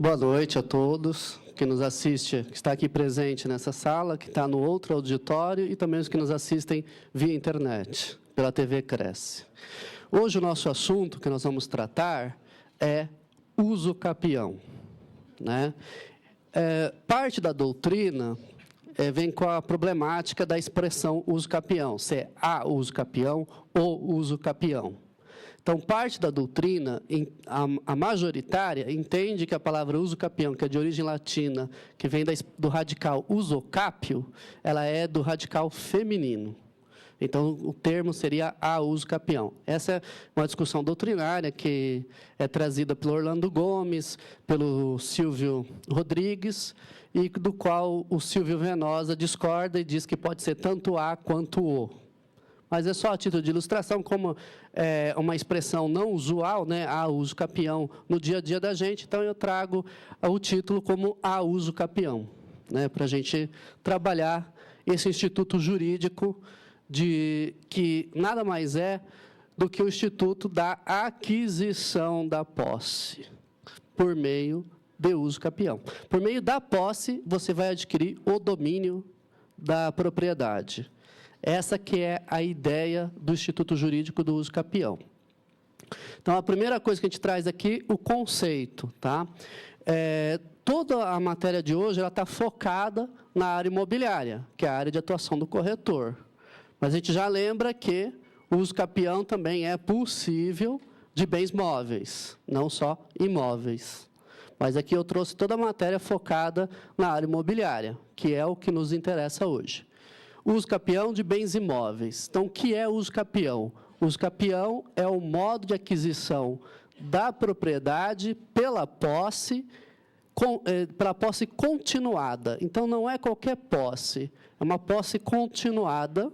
Boa noite a todos que nos assistem, que está aqui presente nessa sala, que está no outro auditório e também os que nos assistem via internet, pela TV Cresce. Hoje o nosso assunto que nós vamos tratar é uso capião, né? Parte da doutrina vem com a problemática da expressão uso capião, se é a uso capião ou uso capião. Então, parte da doutrina, a majoritária, entende que a palavra uso capião, que é de origem latina, que vem do radical usocápio, ela é do radical feminino. Então, o termo seria a uso capião. Essa é uma discussão doutrinária que é trazida pelo Orlando Gomes, pelo Silvio Rodrigues, e do qual o Silvio Venosa discorda e diz que pode ser tanto a quanto o. Mas é só a título de ilustração, como é uma expressão não usual, né, a uso capião, no dia a dia da gente, então eu trago o título como a uso capião, né, para a gente trabalhar esse instituto jurídico que nada mais é do que o instituto da aquisição da posse, por meio de uso capião. Por meio da posse, você vai adquirir o domínio da propriedade. Essa que é a ideia do Instituto Jurídico do Uso Capião. Então, a primeira coisa que a gente traz aqui, o conceito. Tá? Toda a matéria de hoje está focada na área imobiliária, que é a área de atuação do corretor. Mas a gente já lembra que o uso capião também é possível de bens móveis, não só imóveis. Mas aqui eu trouxe toda a matéria focada na área imobiliária, que é o que nos interessa hoje. Uso capião de bens imóveis. Então, o que é uso capião? Uso capião é o modo de aquisição da propriedade pela posse continuada. Então, não é qualquer posse, é uma posse continuada,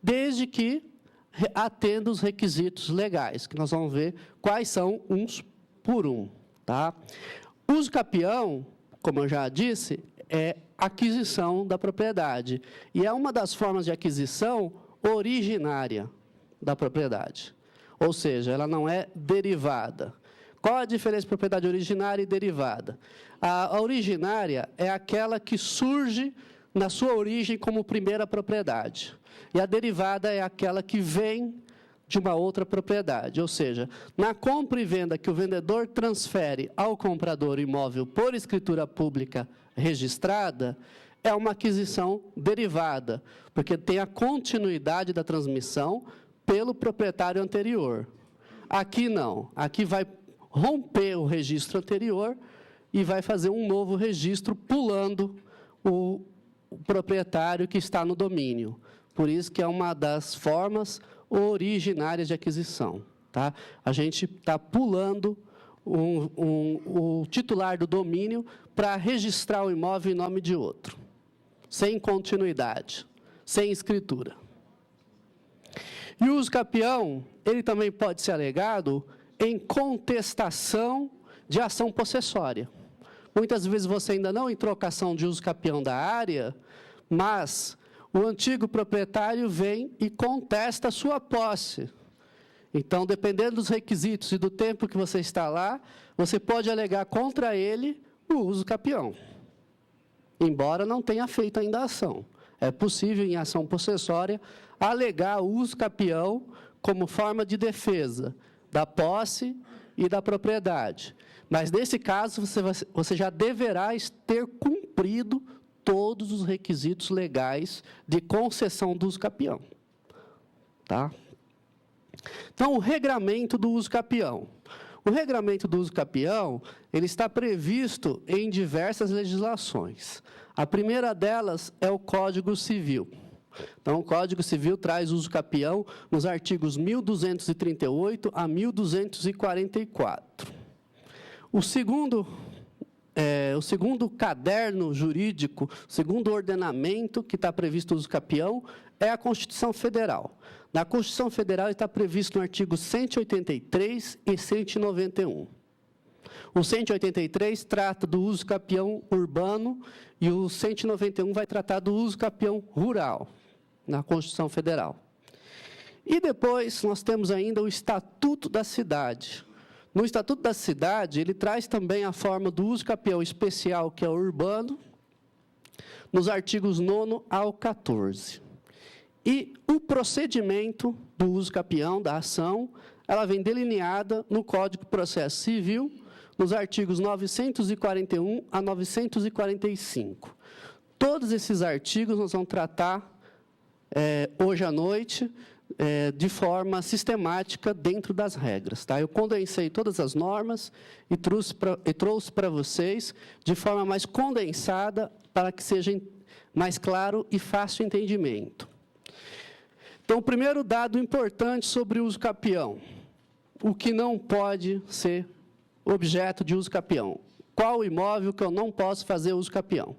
desde que atenda os requisitos legais, que nós vamos ver quais são uns por um. Tá? Uso capião, como eu já disse, é aquisição da propriedade. E é uma das formas de aquisição originária da propriedade. Ou seja, ela não é derivada. Qual a diferença de propriedade originária e derivada? A originária é aquela que surge na sua origem como primeira propriedade. E a derivada é aquela que vem de uma outra propriedade. Ou seja, na compra e venda que o vendedor transfere ao comprador imóvel por escritura pública registrada, é uma aquisição derivada, porque tem a continuidade da transmissão pelo proprietário anterior. Aqui não. Aqui vai romper o registro anterior e vai fazer um novo registro pulando o proprietário que está no domínio. Por isso que é uma das formas originárias de aquisição. Tá? A gente está pulando o titular do domínio para registrar o imóvel em nome de outro, sem continuidade, sem escritura. E o uso capião, ele também pode ser alegado em contestação de ação possessória. Muitas vezes você ainda não entrou com ação de uso capião da área, mas o antigo proprietário vem e contesta a sua posse. Então, dependendo dos requisitos e do tempo que você está lá, você pode alegar contra ele o uso capião, embora não tenha feito ainda a ação. É possível, em ação possessória, alegar o uso capião como forma de defesa da posse e da propriedade. Mas, nesse caso, você já deverá ter cumprido todos os requisitos legais de concessão do uso capião. Tá? Então, o regramento do uso capião. O regramento do uso capião, ele está previsto em diversas legislações. A primeira delas é o Código Civil. Então, o Código Civil traz uso capião nos artigos 1238 a 1244. O segundo caderno jurídico, o segundo ordenamento que está previsto o uso capião é a Constituição Federal. Na Constituição Federal está previsto no artigo 183 e 191. O 183 trata do uso capião urbano e o 191 vai tratar do uso capião rural, na Constituição Federal. E depois nós temos ainda o Estatuto da Cidade. No Estatuto da Cidade, ele traz também a forma do uso capião especial, que é o urbano, nos artigos 9º ao 14. E o procedimento do uso capião, da ação, ela vem delineada no Código de Processo Civil, nos artigos 941 a 945. Todos esses artigos nós vamos tratar hoje à noite, de forma sistemática dentro das regras. Tá? Eu condensei todas as normas e trouxe para vocês de forma mais condensada, para que seja mais claro e fácil entendimento. Então, o primeiro dado importante sobre o uso capião. O que não pode ser objeto de uso capião. Qual o imóvel que eu não posso fazer uso capião?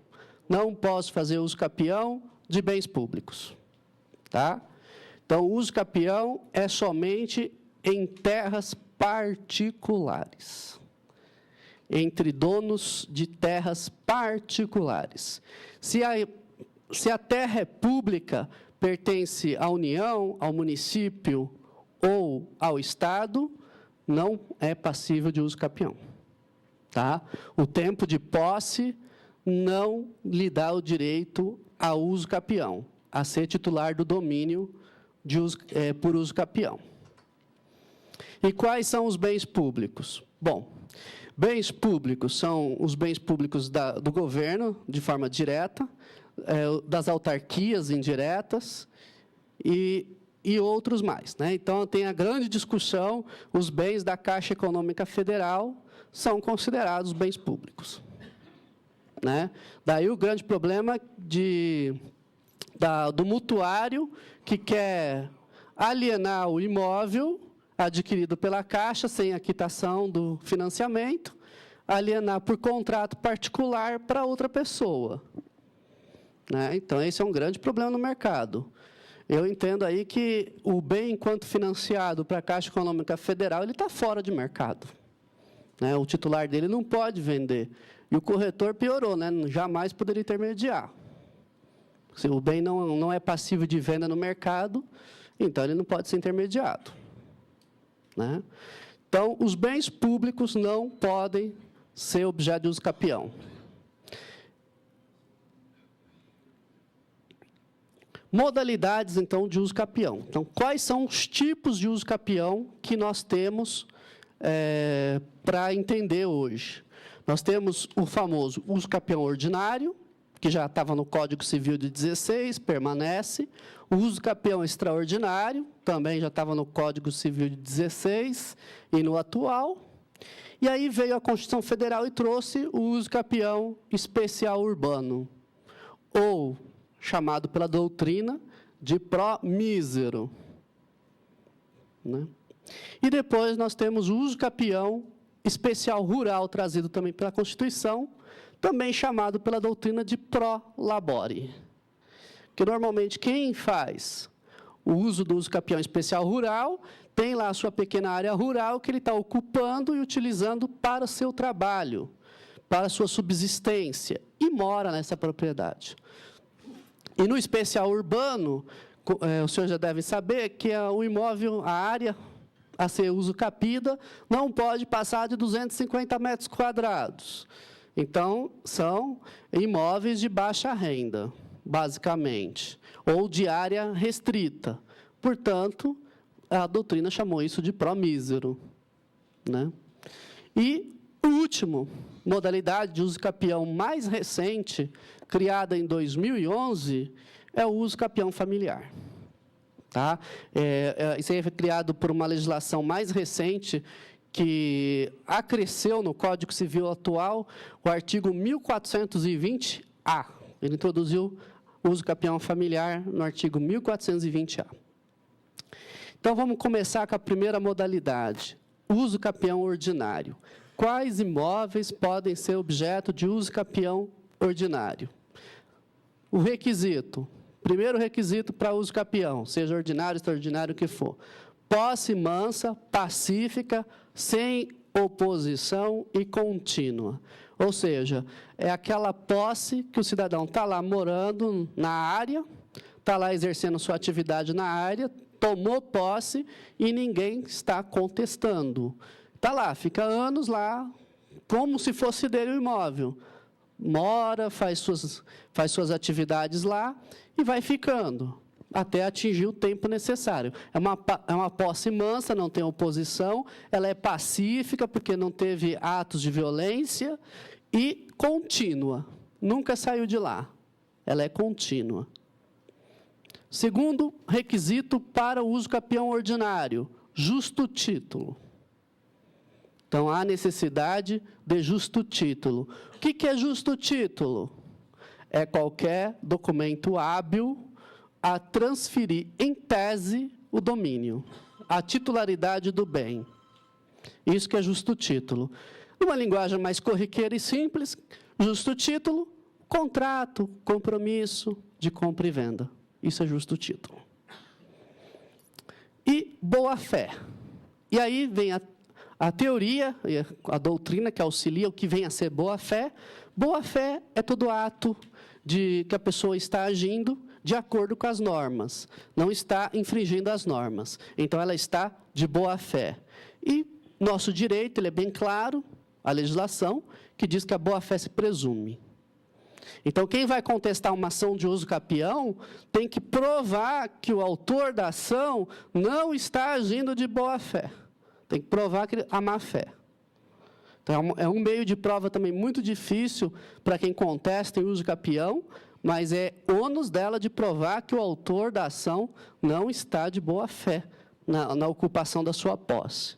Não posso fazer uso capião de bens públicos. Tá? Então, o uso capião é somente em terras particulares, entre donos de terras particulares. Se a terra é pública, pertence à União, ao município ou ao Estado, não é passível de uso capião. Tá? O tempo de posse não lhe dá o direito a uso capião, a ser titular do domínio por uso capião. E quais são os bens públicos? Bom, bens públicos são os bens públicos do governo, de forma direta, das autarquias indiretas e outros mais. Né? Então, tem a grande discussão, os bens da Caixa Econômica Federal são considerados bens públicos. Né? Daí o grande problema do mutuário que quer alienar o imóvel adquirido pela Caixa, sem a quitação do financiamento, alienar por contrato particular para outra pessoa. Né? Então, esse é um grande problema no mercado. Eu entendo aí que o bem, enquanto financiado para a Caixa Econômica Federal, ele está fora de mercado. Né? O titular dele não pode vender. E o corretor piorou, né? Jamais poderia intermediar. Se o bem não é passível de venda no mercado, então ele não pode ser intermediado. Né? Então, os bens públicos não podem ser objeto de uso capião. Modalidades, então, de uso capião. Então, quais são os tipos de uso capião que nós temos para entender hoje? Nós temos o famoso uso capião ordinário, que já estava no Código Civil de 16, permanece. O uso capião extraordinário, também já estava no Código Civil de 16 e no atual. E aí veio a Constituição Federal e trouxe o uso capião especial urbano, ou chamado pela doutrina de pró-mísero. Né? E depois nós temos o uso capião especial rural, trazido também pela Constituição, também chamado pela doutrina de pró-labore. Que normalmente quem faz o uso do uso capião especial rural tem lá a sua pequena área rural que ele está ocupando e utilizando para o seu trabalho, para a sua subsistência, e mora nessa propriedade. E no especial urbano, o senhor já deve saber que o imóvel, a área a ser uso capida, não pode passar de 250 metros quadrados. Então, são imóveis de baixa renda, basicamente, ou de área restrita. Portanto, a doutrina chamou isso de pró-mísero. Né? E o último, modalidade de uso capião mais recente, criada em 2011, é o uso capião familiar. Tá? Isso aí foi criado por uma legislação mais recente, que acresceu no Código Civil atual o artigo 1420-A. Ele introduziu o uso capião familiar no artigo 1420-A. Então, vamos começar com a primeira modalidade, uso capião ordinário. Quais imóveis podem ser objeto de uso capião ordinário? O requisito, primeiro requisito para uso capião, seja ordinário, extraordinário, o que for. Posse mansa, pacífica, sem oposição e contínua. Ou seja, é aquela posse que o cidadão está lá morando na área, está lá exercendo sua atividade na área, tomou posse e ninguém está contestando. Está lá, fica anos lá, como se fosse dele o imóvel. Mora, faz suas atividades lá e vai ficando, até atingir o tempo necessário. É uma posse mansa, não tem oposição, ela é pacífica, porque não teve atos de violência, e contínua, nunca saiu de lá. Ela é contínua. Segundo requisito para o uso capião ordinário, justo título. Então, há necessidade de justo título. O que é justo título? É qualquer documento hábil a transferir, em tese, o domínio, a titularidade do bem. Isso que é justo título. Numa linguagem mais corriqueira e simples, justo título, contrato, compromisso de compra e venda. Isso é justo título. E boa-fé. E aí vem a teoria, a doutrina que auxilia o que vem a ser boa-fé. Boa-fé é todo ato de que a pessoa está agindo de acordo com as normas, não está infringindo as normas. Então, ela está de boa-fé. E nosso direito, ele é bem claro, a legislação, que diz que a boa-fé se presume. Então, quem vai contestar uma ação de uso capião tem que provar que o autor da ação não está agindo de boa-fé. Tem que provar a má-fé. Então, é um meio de prova também muito difícil para quem contesta em uso capião, mas é ônus dela de provar que o autor da ação não está de boa-fé na ocupação da sua posse.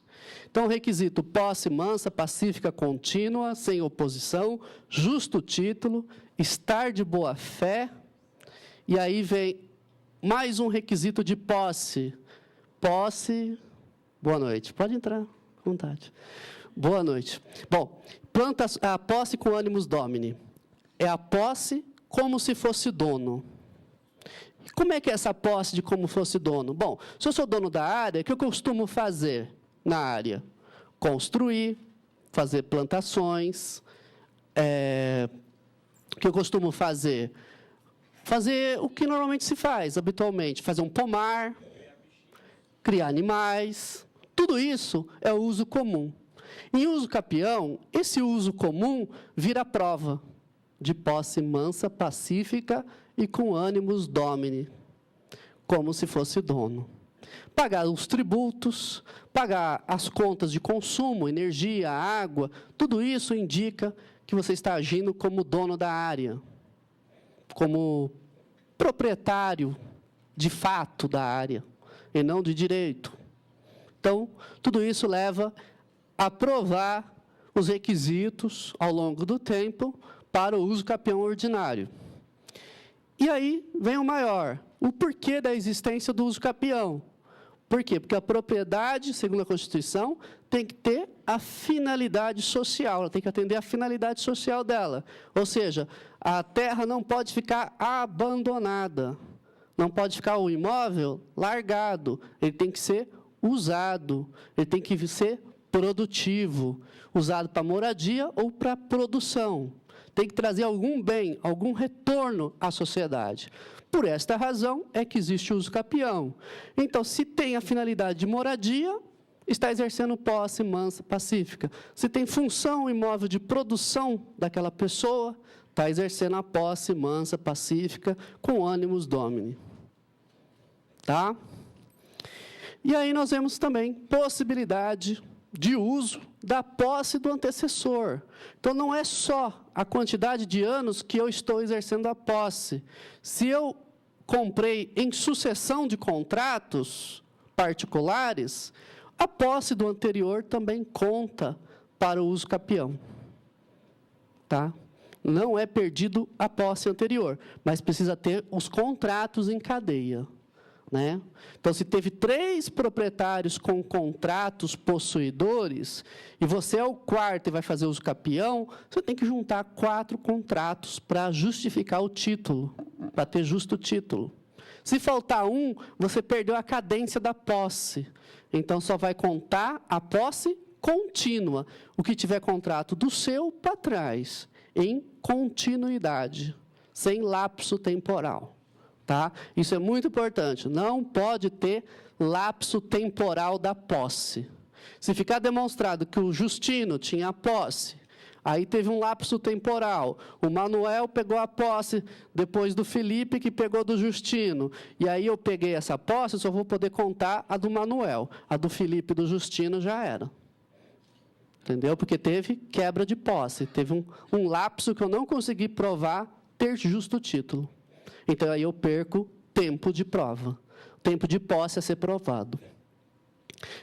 Então, requisito: posse mansa, pacífica, contínua, sem oposição, justo título, estar de boa-fé. E aí vem mais um requisito de posse. Posse... Boa noite. Pode entrar, à vontade. Boa noite. Bom, planta a posse com ânimos domini. É a posse como se fosse dono. Como é que é essa posse de como fosse dono? Bom, se eu sou dono da área, o que eu costumo fazer na área? Construir, fazer plantações. O que eu costumo fazer? Fazer o que normalmente se faz, habitualmente. Fazer um pomar, criar animais. Tudo isso é o uso comum. Em uso capião, esse uso comum vira prova de posse mansa, pacífica e com ânimos domini, como se fosse dono. Pagar os tributos, pagar as contas de consumo, energia, água, tudo isso indica que você está agindo como dono da área, como proprietário de fato da área, e não de direito. Então, tudo isso leva a provar os requisitos, ao longo do tempo, para o uso capião ordinário. E aí vem o maior, o porquê da existência do uso capião. Por quê? Porque a propriedade, segundo a Constituição, tem que ter a finalidade social, ela tem que atender a finalidade social dela. Ou seja, a terra não pode ficar abandonada, não pode ficar o imóvel largado, ele tem que ser usado, ele tem que ser produtivo, usado para moradia ou para produção. Tem que trazer algum bem, algum retorno à sociedade. Por esta razão é que existe o uso capião. Então, se tem a finalidade de moradia, está exercendo posse mansa, pacífica. Se tem função imóvel de produção daquela pessoa, está exercendo a posse mansa, pacífica, com ânimos domini. Tá? E aí nós vemos também possibilidade de uso da posse do antecessor. Então, não é só a quantidade de anos que eu estou exercendo a posse. Se eu comprei em sucessão de contratos particulares, a posse do anterior também conta para o uso capião. Tá? Não é perdido a posse anterior, mas precisa ter os contratos em cadeia. Né? Então, se teve 3 proprietários com contratos possuidores, e você é o quarto e vai fazer uso capião, você tem que juntar 4 contratos para justificar o título, para ter justo título. Se faltar um, você perdeu a cadência da posse. Então, só vai contar a posse contínua, o que tiver contrato do seu para trás, em continuidade, sem lapso temporal. Tá? Isso é muito importante. Não pode ter lapso temporal da posse. Se ficar demonstrado que o Justino tinha a posse, aí teve um lapso temporal, o Manuel pegou a posse depois do Felipe, que pegou do Justino, e aí eu peguei essa posse, só vou poder contar a do Manuel. A do Felipe e do Justino já era. Entendeu? Porque teve quebra de posse, teve um lapso que eu não consegui provar ter justo título. Então, aí eu perco tempo de prova, tempo de posse a ser provado.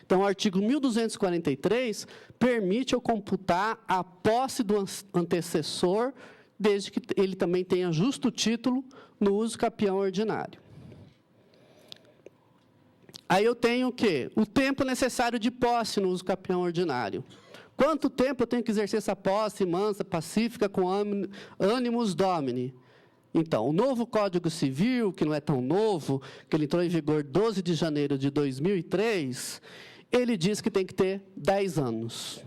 Então, o artigo 1243 permite eu computar a posse do antecessor, desde que ele também tenha justo título no uso capião ordinário. Aí eu tenho o quê? O tempo necessário de posse no uso capião ordinário. Quanto tempo eu tenho que exercer essa posse mansa, pacífica, com animus domini? Então, o novo Código Civil, que não é tão novo, que ele entrou em vigor 12 de janeiro de 2003, ele diz que tem que ter 10 anos.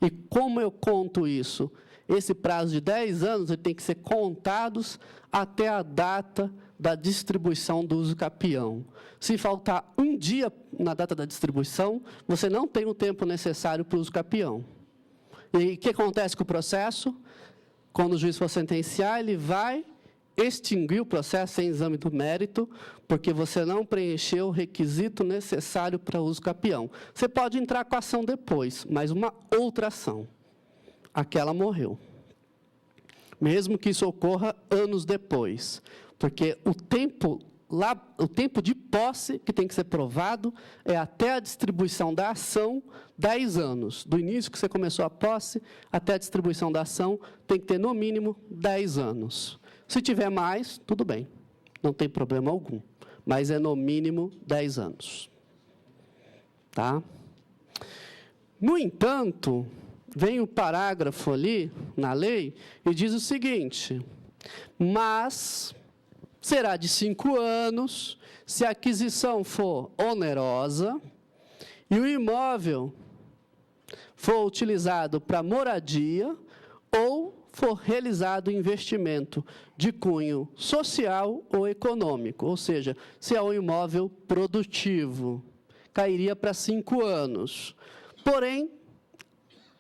E como eu conto isso? Esse prazo de 10 anos ele tem que ser contados até a data da distribuição do uso capião. Se faltar um dia na data da distribuição, você não tem o tempo necessário para o uso capião. E o que acontece com o processo? Quando o juiz for sentenciar, ele vai extinguir o processo sem exame do mérito, porque você não preencheu o requisito necessário para uso capião. Você pode entrar com a ação depois, mas uma outra ação. Aquela morreu. Mesmo que isso ocorra anos depois. Porque o tempo de posse que tem que ser provado é até a distribuição da ação, 10 anos. Do início que você começou a posse até a distribuição da ação, tem que ter, no mínimo, 10 anos. Se tiver mais, tudo bem, não tem problema algum. Mas é, no mínimo, 10 anos. Tá? No entanto, vem o parágrafo ali, na lei, e diz o seguinte: mas será de 5 anos, se a aquisição for onerosa e o imóvel for utilizado para moradia ou for realizado investimento de cunho social ou econômico, ou seja, se é um imóvel produtivo, cairia para 5 anos. Porém,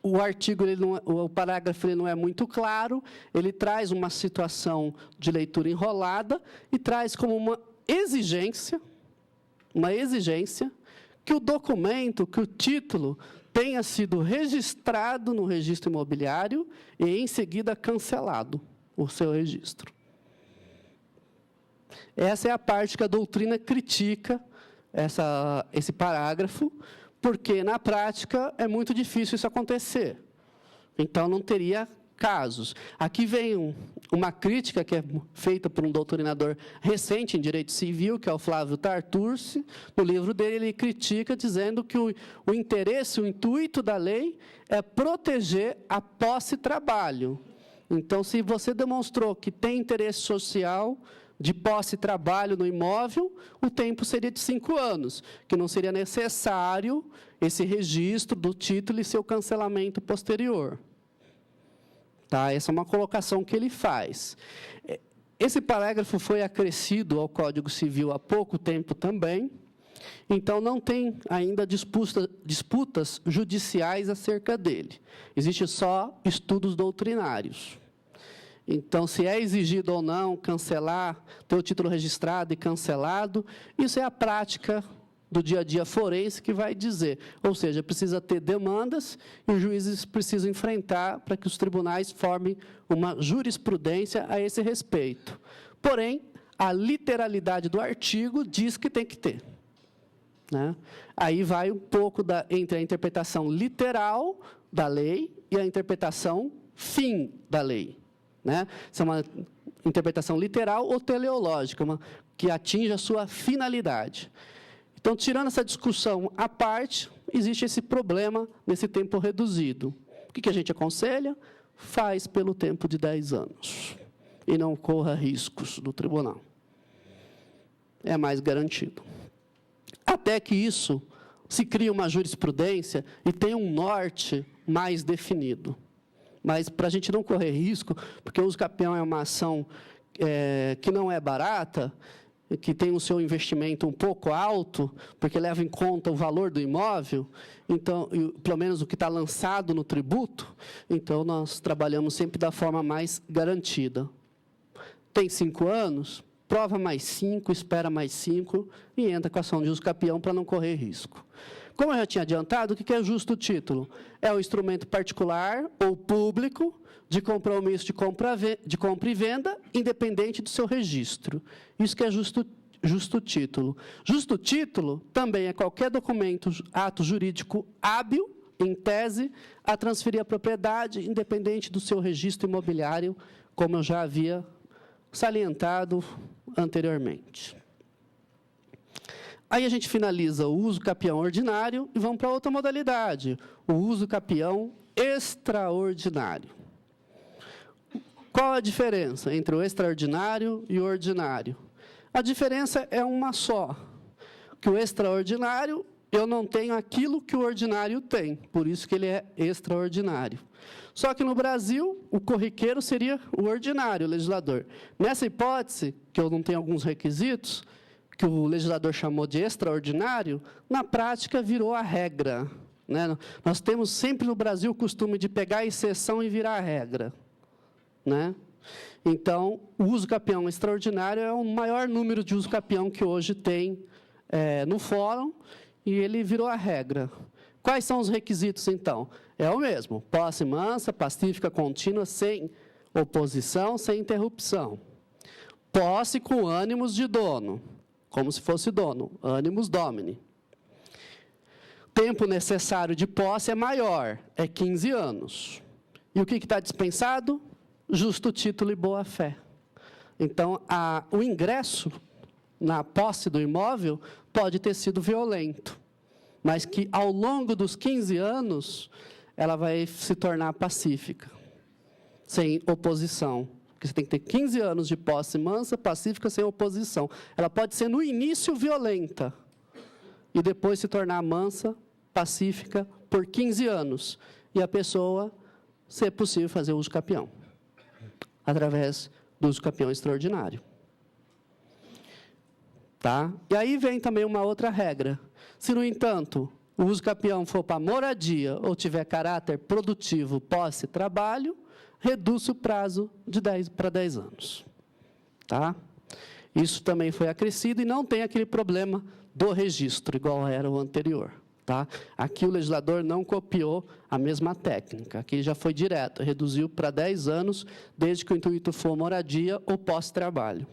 o artigo, o parágrafo ele não é muito claro, ele traz uma situação de leitura enrolada e traz como uma exigência que o documento, que o título tenha sido registrado no registro imobiliário e, em seguida, cancelado o seu registro. Essa é a parte que a doutrina critica, esse parágrafo, porque, na prática, é muito difícil isso acontecer. Então, não teria casos. Aqui vem uma crítica que é feita por um doutrinador recente em direito civil, que é o Flávio Tartursi. No livro dele, ele critica, dizendo que o interesse, o intuito da lei é proteger a posse-trabalho. Então, se você demonstrou que tem interesse social de posse e trabalho no imóvel, o tempo seria de 5 anos, que não seria necessário esse registro do título e seu cancelamento posterior. Tá? Essa é uma colocação que ele faz. Esse parágrafo foi acrescido ao Código Civil há pouco tempo também, então não tem ainda disputas judiciais acerca dele. Existem só estudos doutrinários. Então, se é exigido ou não cancelar, ter o título registrado e cancelado, isso é a prática do dia a dia forense que vai dizer. Ou seja, precisa ter demandas e os juízes precisam enfrentar para que os tribunais formem uma jurisprudência a esse respeito. Porém, a literalidade do artigo diz que tem que ter. Né? Aí vai um pouco entre a interpretação literal da lei e a interpretação fim da lei. Né? Isso é uma interpretação literal ou teleológica, que atinge a sua finalidade. Então, tirando essa discussão à parte, existe esse problema nesse tempo reduzido. O que a gente aconselha? Faz pelo tempo de 10 anos. E não corra riscos no tribunal. É mais garantido. Até que isso se crie uma jurisprudência e tenha um norte mais definido. Mas, para a gente não correr risco, porque o uso capião é uma ação que não é barata, que tem o seu investimento um pouco alto, porque leva em conta o valor do imóvel, então, pelo menos o que está lançado no tributo, então nós trabalhamos sempre da forma mais garantida. Tem 5 anos, prova mais 5, espera mais 5 e entra com a ação de uso capião para não correr risco. Como eu já tinha adiantado, o que é justo título? É um instrumento particular ou público de compromisso de compra e venda, independente do seu registro. Isso que é justo título. Justo título também é qualquer documento, ato jurídico hábil, em tese, a transferir a propriedade, independente do seu registro imobiliário, como eu já havia salientado anteriormente. Aí a gente finaliza o uso capião ordinário e vamos para outra modalidade, o uso capião extraordinário. Qual a diferença entre o extraordinário e o ordinário? A diferença é uma só, que o extraordinário, eu não tenho aquilo que o ordinário tem, por isso que ele é extraordinário. Só que no Brasil, o corriqueiro seria o ordinário, o legislador. Nessa hipótese, que eu não tenho alguns requisitos, que o legislador chamou de extraordinário, na prática virou a regra, né? Nós temos sempre no Brasil o costume de pegar a exceção e virar a regra, né? Então, o uso capião extraordinário é o maior número de uso capião que hoje tem no fórum, e ele virou a regra. Quais são os requisitos, então? É o mesmo, posse mansa, pacífica, contínua, sem oposição, sem interrupção. Posse com ânimos de dono, como se fosse dono, animus domini. Tempo necessário de posse é maior, é 15 anos. E o que está dispensado? Justo título e boa-fé. Então, o ingresso na posse do imóvel pode ter sido violento, mas que, ao longo dos 15 anos, ela vai se tornar pacífica, sem oposição. Porque você tem que ter 15 anos de posse mansa, pacífica, sem oposição. Ela pode ser, no início, violenta, e depois se tornar mansa, pacífica, por 15 anos. E a pessoa, se é possível, fazer uso capião, através do uso capião extraordinário. Tá? E aí vem também uma outra regra. Se, no entanto, o uso capião for para moradia ou tiver caráter produtivo, posse, trabalho, reduz o prazo de 10 para 10 anos. Tá? Isso também foi acrescido e não tem aquele problema do registro, igual era o anterior. Tá? Aqui o legislador não copiou a mesma técnica, aqui já foi direto, reduziu para 10 anos, desde que o intuito for moradia ou pós-trabalho.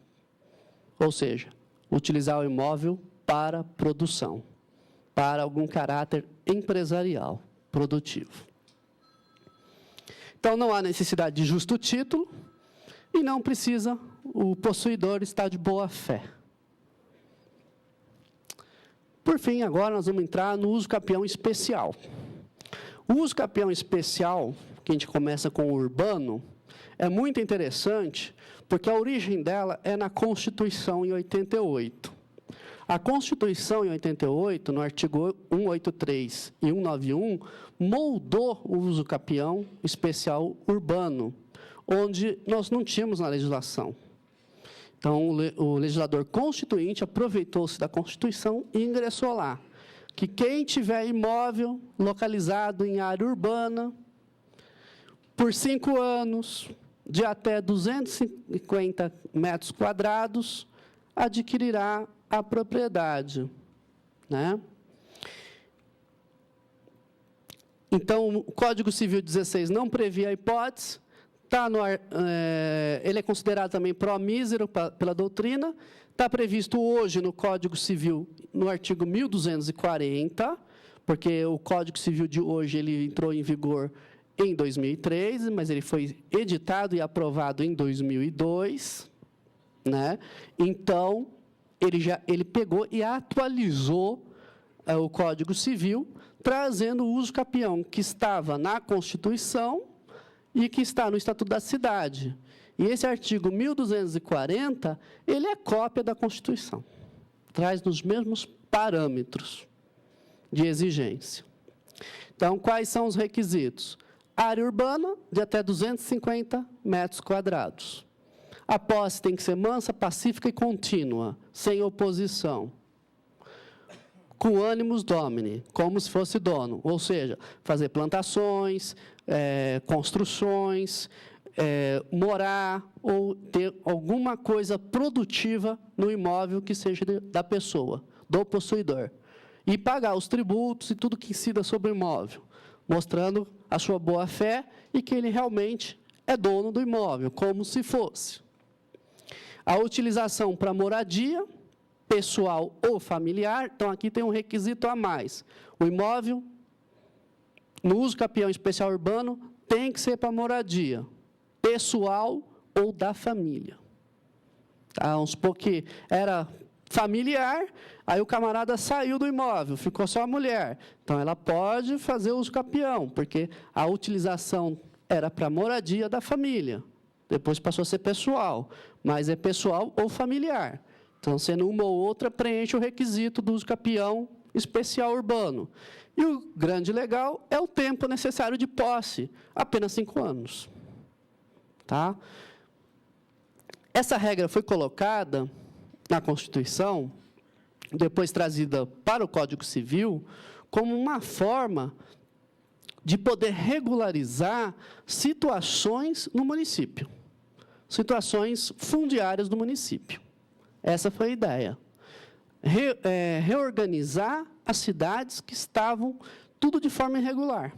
Ou seja, utilizar o imóvel para produção, para algum caráter empresarial, produtivo. Então, não há necessidade de justo título e não precisa o possuidor estar de boa-fé. Por fim, agora nós vamos entrar no uso capião especial. O uso capião especial, que a gente começa com o urbano, é muito interessante, porque a origem dela é na Constituição, em 88. A Constituição, em 88, no artigo 183 e 191, moldou o uso capião especial urbano, onde nós não tínhamos na legislação. Então, o legislador constituinte aproveitou-se da Constituição e ingressou lá, que quem tiver imóvel localizado em área urbana, por 5 anos, de até 250 metros quadrados, adquirirá a propriedade, né? Então, o Código Civil 16 não previa a hipótese, ele é considerado também pró-mísero pela doutrina, está previsto hoje no Código Civil, no artigo 1240, porque o Código Civil de hoje ele entrou em vigor em 2003, mas ele foi editado e aprovado em 2002, né? Então, ele pegou e atualizou o Código Civil, trazendo o uso capião que estava na Constituição e que está no Estatuto da Cidade. E esse artigo 1240, ele é cópia da Constituição. Traz nos mesmos parâmetros de exigência. Então, quais são os requisitos? Área urbana de até 250 metros quadrados. A posse tem que ser mansa, pacífica e contínua, sem oposição. Com ânimos domini, como se fosse dono, ou seja, fazer plantações, construções, morar ou ter alguma coisa produtiva no imóvel que seja da pessoa, do possuidor. E pagar os tributos e tudo que incida sobre o imóvel, mostrando a sua boa-fé e que ele realmente é dono do imóvel, como se fosse. A utilização para moradia, pessoal ou familiar, então aqui tem um requisito a mais. O imóvel, no uso capião especial urbano, tem que ser para moradia, pessoal ou da família. Tá? Vamos supor que era familiar, aí o camarada saiu do imóvel, ficou só a mulher. Então, ela pode fazer uso capião, porque a utilização era para moradia da família. Depois passou a ser pessoal, mas é pessoal ou familiar. Então, sendo uma ou outra, preenche o requisito do uso capião especial urbano. E o grande legal é o tempo necessário de posse, apenas 5 anos. Tá? Essa regra foi colocada na Constituição, depois trazida para o Código Civil, como uma forma de poder regularizar situações no município, situações fundiárias do município. Essa foi a ideia. Reorganizar as cidades que estavam tudo de forma irregular,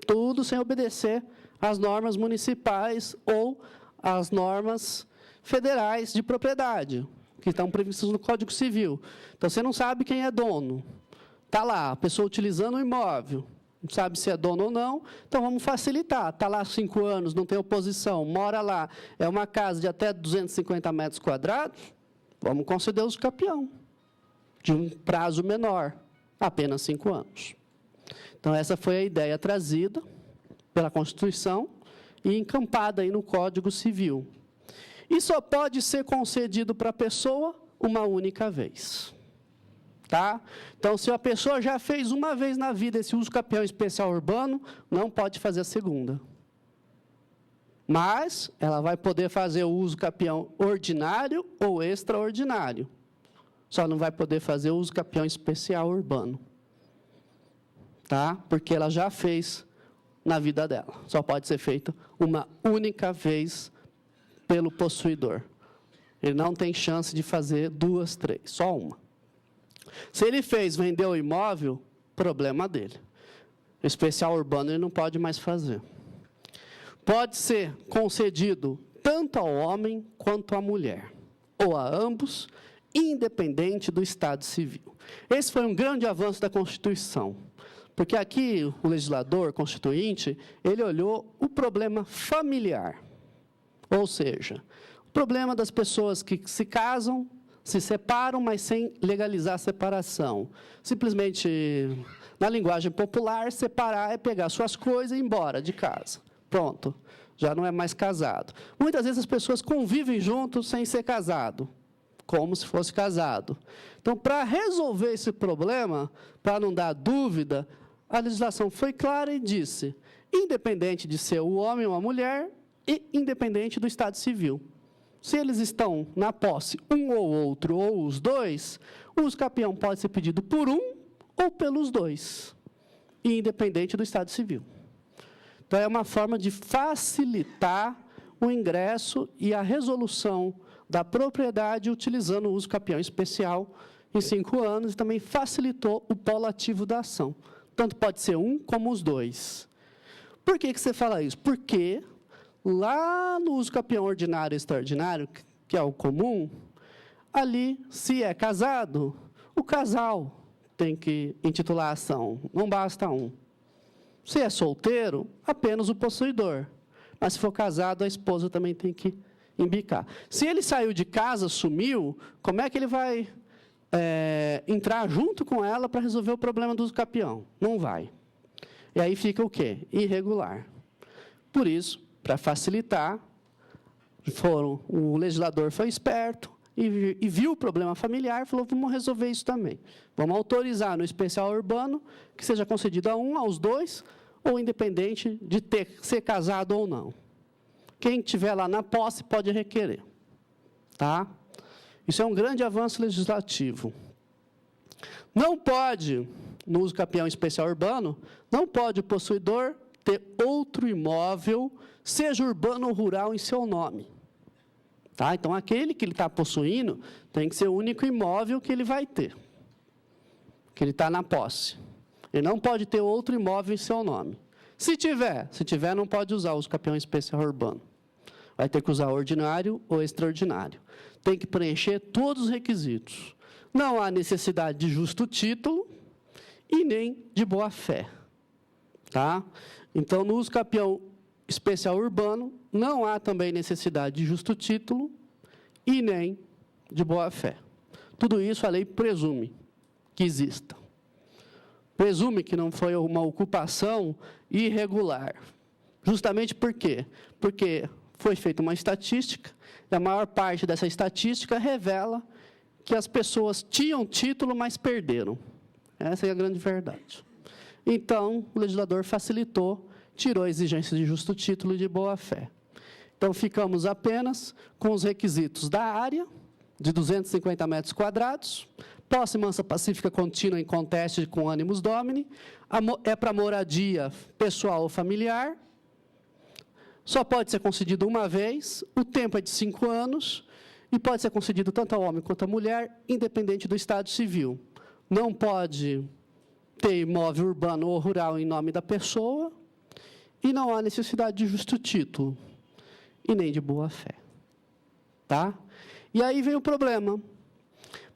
tudo sem obedecer às normas municipais ou às normas federais de propriedade, que estão previstas no Código Civil. Então, você não sabe quem é dono. Está lá, a pessoa utilizando o imóvel, não sabe se é dono ou não, então vamos facilitar. Está lá há 5 anos, não tem oposição, mora lá, é uma casa de até 250 metros quadrados, vamos conceder o uso capião, de um prazo menor, apenas 5 anos. Então, essa foi a ideia trazida pela Constituição e encampada aí no Código Civil. E só pode ser concedido para a pessoa uma única vez. Tá? Então, se a pessoa já fez uma vez na vida esse uso capião especial urbano, não pode fazer a segunda. Mas ela vai poder fazer o uso capião ordinário ou extraordinário. Só não vai poder fazer o uso capião especial urbano. Tá? Porque ela já fez na vida dela. Só pode ser feito uma única vez pelo possuidor. Ele não tem chance de fazer 2, 3, só uma. Se ele fez, vendeu o imóvel, problema dele. O especial urbano ele não pode mais fazer. Pode ser concedido tanto ao homem quanto à mulher, ou a ambos, independente do estado civil. Esse foi um grande avanço da Constituição, porque aqui o legislador constituinte, ele olhou o problema familiar. Ou seja, o problema das pessoas que se casam, se separam, mas sem legalizar a separação. Simplesmente, na linguagem popular, separar é pegar suas coisas e ir embora de casa. Pronto, já não é mais casado. Muitas vezes as pessoas convivem juntos sem ser casado, como se fosse casado. Então, para resolver esse problema, para não dar dúvida, a legislação foi clara e disse, independente de ser o homem ou a mulher, e independente do estado civil. Se eles estão na posse, um ou outro, ou os dois, o uso capião pode ser pedido por um ou pelos dois, independente do estado civil. Então, é uma forma de facilitar o ingresso e a resolução da propriedade utilizando o uso capião especial em 5 anos e também facilitou o polo ativo da ação. Tanto pode ser um como os dois. Por que você fala isso? Porque lá no uso capião ordinário e extraordinário, que é o comum, ali, se é casado, o casal tem que intitular a ação, não basta um. Se é solteiro, apenas o possuidor. Mas se for casado, a esposa também tem que imbicar. Se ele saiu de casa, sumiu, como é que ele vai entrar junto com ela para resolver o problema do uso capião? Não vai. E aí fica o quê? Irregular. Por isso, para facilitar, o legislador foi esperto e viu o problema familiar e falou, vamos resolver isso também. Vamos autorizar no especial urbano que seja concedido a um, aos dois, ou independente de ser casado ou não. quem estiver lá na posse pode requerer. Tá? Isso é um grande avanço legislativo. Não pode, no uso capião especial urbano, não pode o possuidor ter outro imóvel, seja urbano ou rural, em seu nome. Tá? Então, aquele que ele está possuindo tem que ser o único imóvel que ele vai ter, que ele está na posse. Ele não pode ter outro imóvel em seu nome. Se tiver, não pode usar o uso capião especial urbano. Vai ter que usar ordinário ou extraordinário. Tem que preencher todos os requisitos. Não há necessidade de justo título e nem de boa-fé. Tá? Então, no uso capião especial urbano, não há também necessidade de justo título e nem de boa-fé. Tudo isso a lei presume que exista. Presume que não foi uma ocupação irregular. Justamente por quê? Porque foi feita uma estatística, e a maior parte dessa estatística revela que as pessoas tinham título, mas perderam. Essa é a grande verdade. Então, o legislador facilitou, tirou a exigência de justo título e de boa-fé. Então, ficamos apenas com os requisitos da área, de 250 metros quadrados, posse mansa pacífica contínua em conteste com ânimos domini, é para moradia pessoal ou familiar, só pode ser concedido uma vez, o tempo é de 5 anos, e pode ser concedido tanto ao homem quanto à mulher, independente do estado civil. Não pode ter imóvel urbano ou rural em nome da pessoa, e não há necessidade de justo título, e nem de boa-fé. Tá? E aí vem o problema.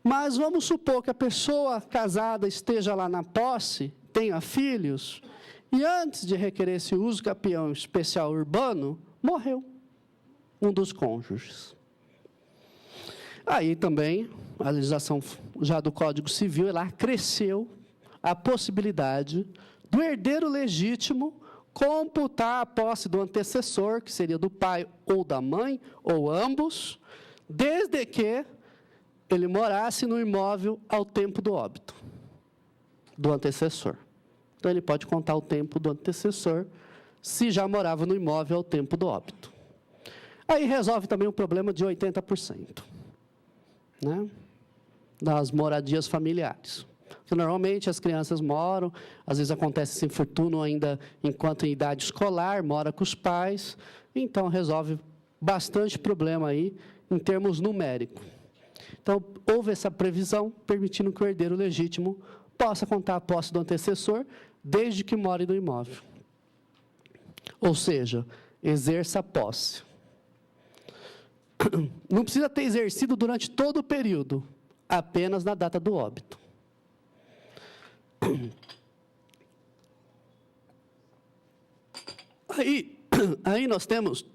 Mas vamos supor que a pessoa casada esteja lá na posse, tenha filhos, e antes de requerer esse uso capião especial urbano, morreu um dos cônjuges. Aí também, a legislação já do Código Civil, ela acresceu a possibilidade do herdeiro legítimo computar a posse do antecessor, que seria do pai ou da mãe, ou ambos, desde que ele morasse no imóvel ao tempo do óbito do antecessor. Então, ele pode contar o tempo do antecessor, se já morava no imóvel ao tempo do óbito. Aí resolve também o problema de 80%, né, das moradias familiares. Porque, normalmente, as crianças moram, às vezes acontece esse infortúnio ainda enquanto em idade escolar, mora com os pais, então resolve bastante problema aí, em termos numéricos. Então, houve essa previsão, permitindo que o herdeiro legítimo possa contar a posse do antecessor, desde que more no imóvel. Ou seja, exerça a posse. Não precisa ter exercido durante todo o período, apenas na data do óbito. Aí nós temos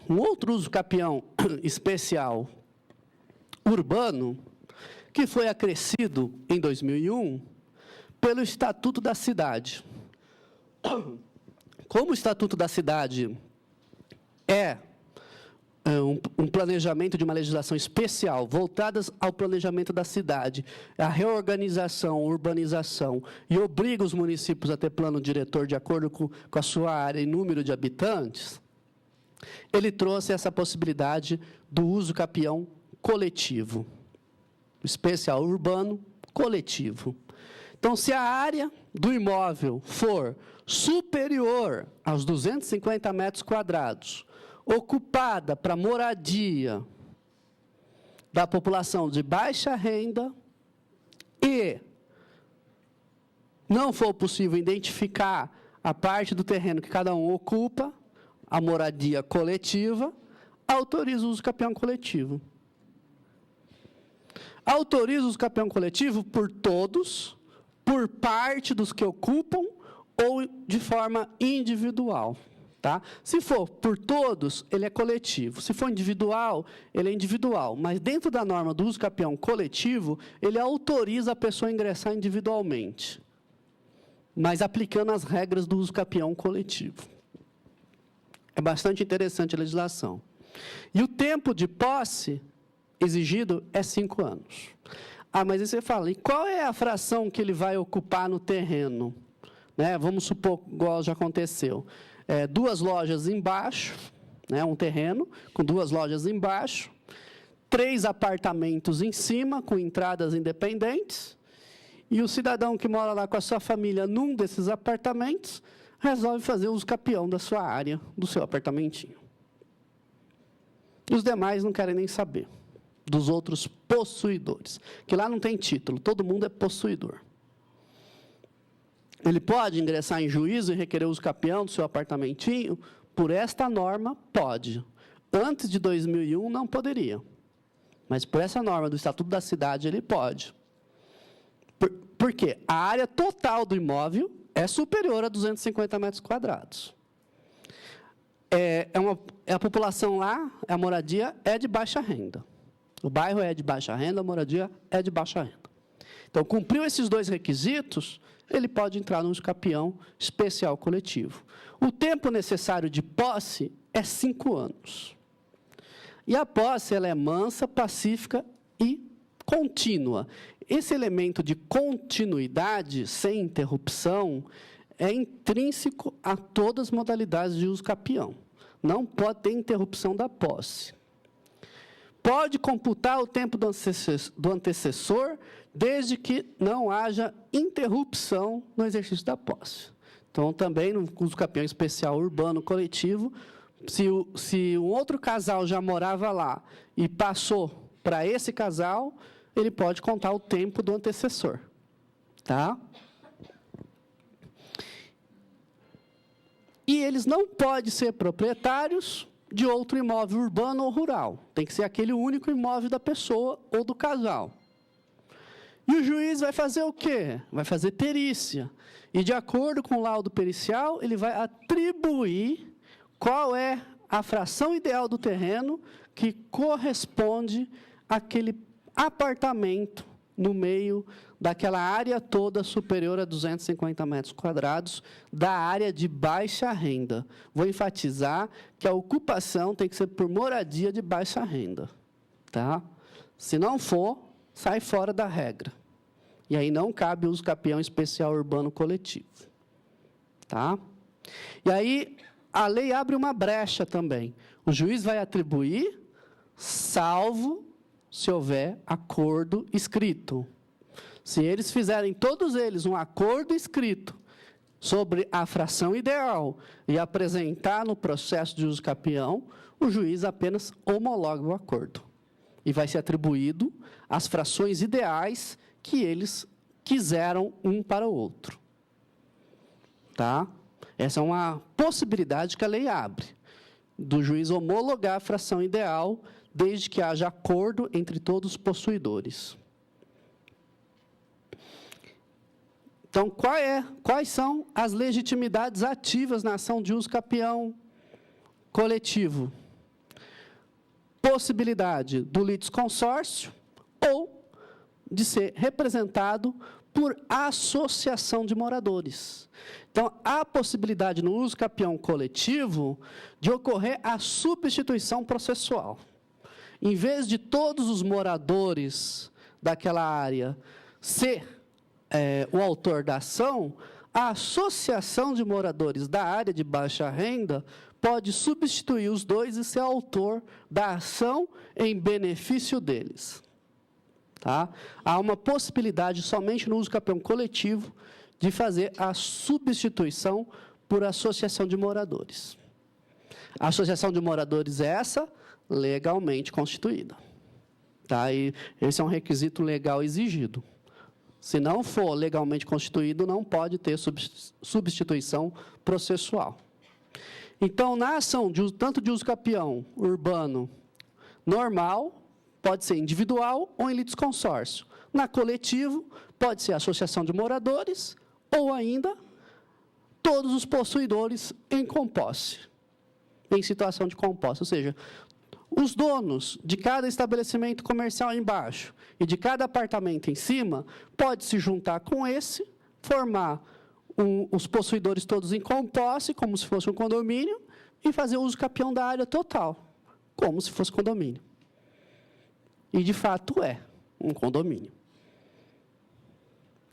um outro uso capião especial urbano, que foi acrescido em 2001 pelo Estatuto da Cidade. Como o Estatuto da Cidade é um planejamento de uma legislação especial, voltada ao planejamento da cidade, a reorganização, urbanização, e obriga os municípios a ter plano diretor de acordo com a sua área e número de habitantes, ele trouxe essa possibilidade do uso capião coletivo, especial urbano coletivo. Então, se a área do imóvel for superior aos 250 metros quadrados, ocupada para moradia da população de baixa renda, e não for possível identificar a parte do terreno que cada um ocupa, a moradia coletiva, autoriza o uso capião coletivo. Autoriza o uso capião coletivo por todos, por parte dos que ocupam, ou de forma individual. Tá? Se for por todos, ele é coletivo. Se for individual, ele é individual. Mas dentro da norma do uso capião coletivo, ele autoriza a pessoa a ingressar individualmente, mas aplicando as regras do uso capião coletivo. É bastante interessante a legislação. E o tempo de posse exigido é 5 anos. Ah, mas aí você fala, e qual é a fração que ele vai ocupar no terreno? Né? Vamos supor, igual já aconteceu. 2 lojas embaixo, né? Um terreno com 2 lojas embaixo, 3 apartamentos em cima, com entradas independentes, e o cidadão que mora lá com a sua família num desses apartamentos resolve fazer uso capião da sua área, do seu apartamentinho. E os demais não querem nem saber dos outros possuidores, que lá não tem título, todo mundo é possuidor. Ele pode ingressar em juízo e requerer uso capião do seu apartamentinho? Por esta norma, pode. Antes de 2001, não poderia. Mas por essa norma do Estatuto da Cidade, ele pode. Por quê? A área total do imóvel é superior a 250 metros quadrados. A população lá, a moradia é de baixa renda. O bairro é de baixa renda, a moradia é de baixa renda. Então, cumpriu esses 2 requisitos, ele pode entrar no uso capião especial coletivo. O tempo necessário de posse é 5 anos. E a posse ela é mansa, pacífica e contínua. Esse elemento de continuidade, sem interrupção, é intrínseco a todas as modalidades de uso capião. Não pode ter interrupção da posse. Pode computar o tempo do antecessor, desde que não haja interrupção no exercício da posse. Então, também, no uso capião especial urbano coletivo, se um outro casal já morava lá e passou para esse casal, ele pode contar o tempo do antecessor. Tá? E eles não podem ser proprietários de outro imóvel urbano ou rural. Tem que ser aquele único imóvel da pessoa ou do casal. E o juiz vai fazer o quê? Vai fazer perícia. E, de acordo com o laudo pericial, ele vai atribuir qual é a fração ideal do terreno que corresponde àquele apartamento no meio daquela área toda superior a 250 metros quadrados da área de baixa renda. Vou enfatizar que a ocupação tem que ser por moradia de baixa renda. Tá? Se não for, sai fora da regra. E aí não cabe o uso capião especial urbano coletivo. Tá? E aí a lei abre uma brecha também. O juiz vai atribuir, salvo se houver acordo escrito. Se eles fizerem, todos eles, um acordo escrito sobre a fração ideal e apresentar no processo de uso capião, o juiz apenas homologa o acordo. E vai ser atribuído as frações ideais que eles quiseram um para o outro. Tá? Essa é uma possibilidade que a lei abre, do juiz homologar a fração ideal, desde que haja acordo entre todos os possuidores. Então, quais são as legitimidades ativas na ação de uso capião coletivo? Possibilidade do litisconsórcio ou de ser representado por associação de moradores. Então, há possibilidade no uso capião coletivo de ocorrer a substituição processual. Em vez de todos os moradores daquela área ser o autor da ação, a associação de moradores da área de baixa renda pode substituir os dois e ser autor da ação em benefício deles. Tá? Há uma possibilidade, somente no uso capião coletivo, de fazer a substituição por associação de moradores. A associação de moradores é essa, legalmente constituída. Tá? E esse é um requisito legal exigido. Se não for legalmente constituído, não pode ter substituição processual. Então, na ação, tanto de uso capião urbano normal, pode ser individual ou em litisconsórcio. Na coletivo, pode ser associação de moradores ou ainda todos os possuidores em composse, em situação de composse, ou seja, os donos de cada estabelecimento comercial embaixo e de cada apartamento em cima pode se juntar com esse, formar os possuidores todos em composse, como se fosse um condomínio, e fazer uso capião da área total, como se fosse condomínio. E, de fato, é um condomínio.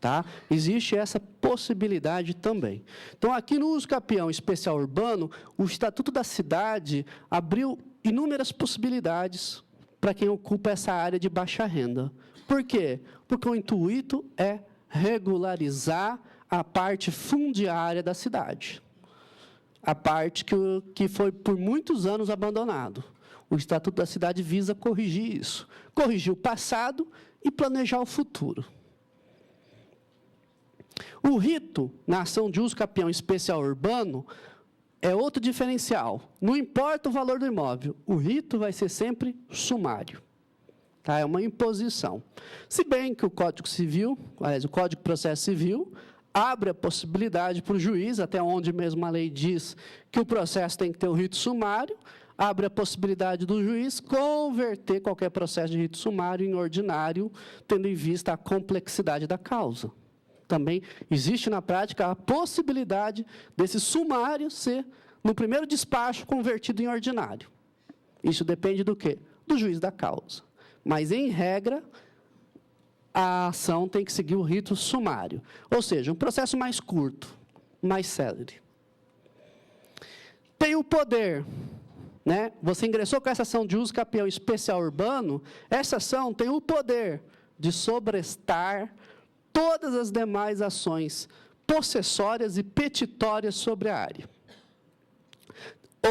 Tá? Existe essa possibilidade também. Então, aqui no uso capião especial urbano, o Estatuto da Cidade abriu inúmeras possibilidades para quem ocupa essa área de baixa renda. Por quê? Porque o intuito é regularizar a parte fundiária da cidade, a parte que foi por muitos anos abandonado. O Estatuto da Cidade visa corrigir isso, corrigir o passado e planejar o futuro. O rito na ação de uso capião especial urbano é outro diferencial. Não importa o valor do imóvel, o rito vai ser sempre sumário. Tá? É uma imposição. Se bem que o Código Civil, aliás, o Código de Processo Civil, abre a possibilidade para o juiz, até onde mesmo a lei diz que o processo tem que ter o rito sumário, abre a possibilidade do juiz converter qualquer processo de rito sumário em ordinário, tendo em vista a complexidade da causa. Também existe na prática a possibilidade desse sumário ser, no primeiro despacho, convertido em ordinário. Isso depende do quê? Do juiz da causa. Mas, em regra, a ação tem que seguir o rito sumário. Ou seja, um processo mais curto, mais célere. Tem o poder. Né? Você ingressou com essa ação de uso capião especial urbano, essa ação tem o poder de sobrestar todas as demais ações possessórias e petitórias sobre a área.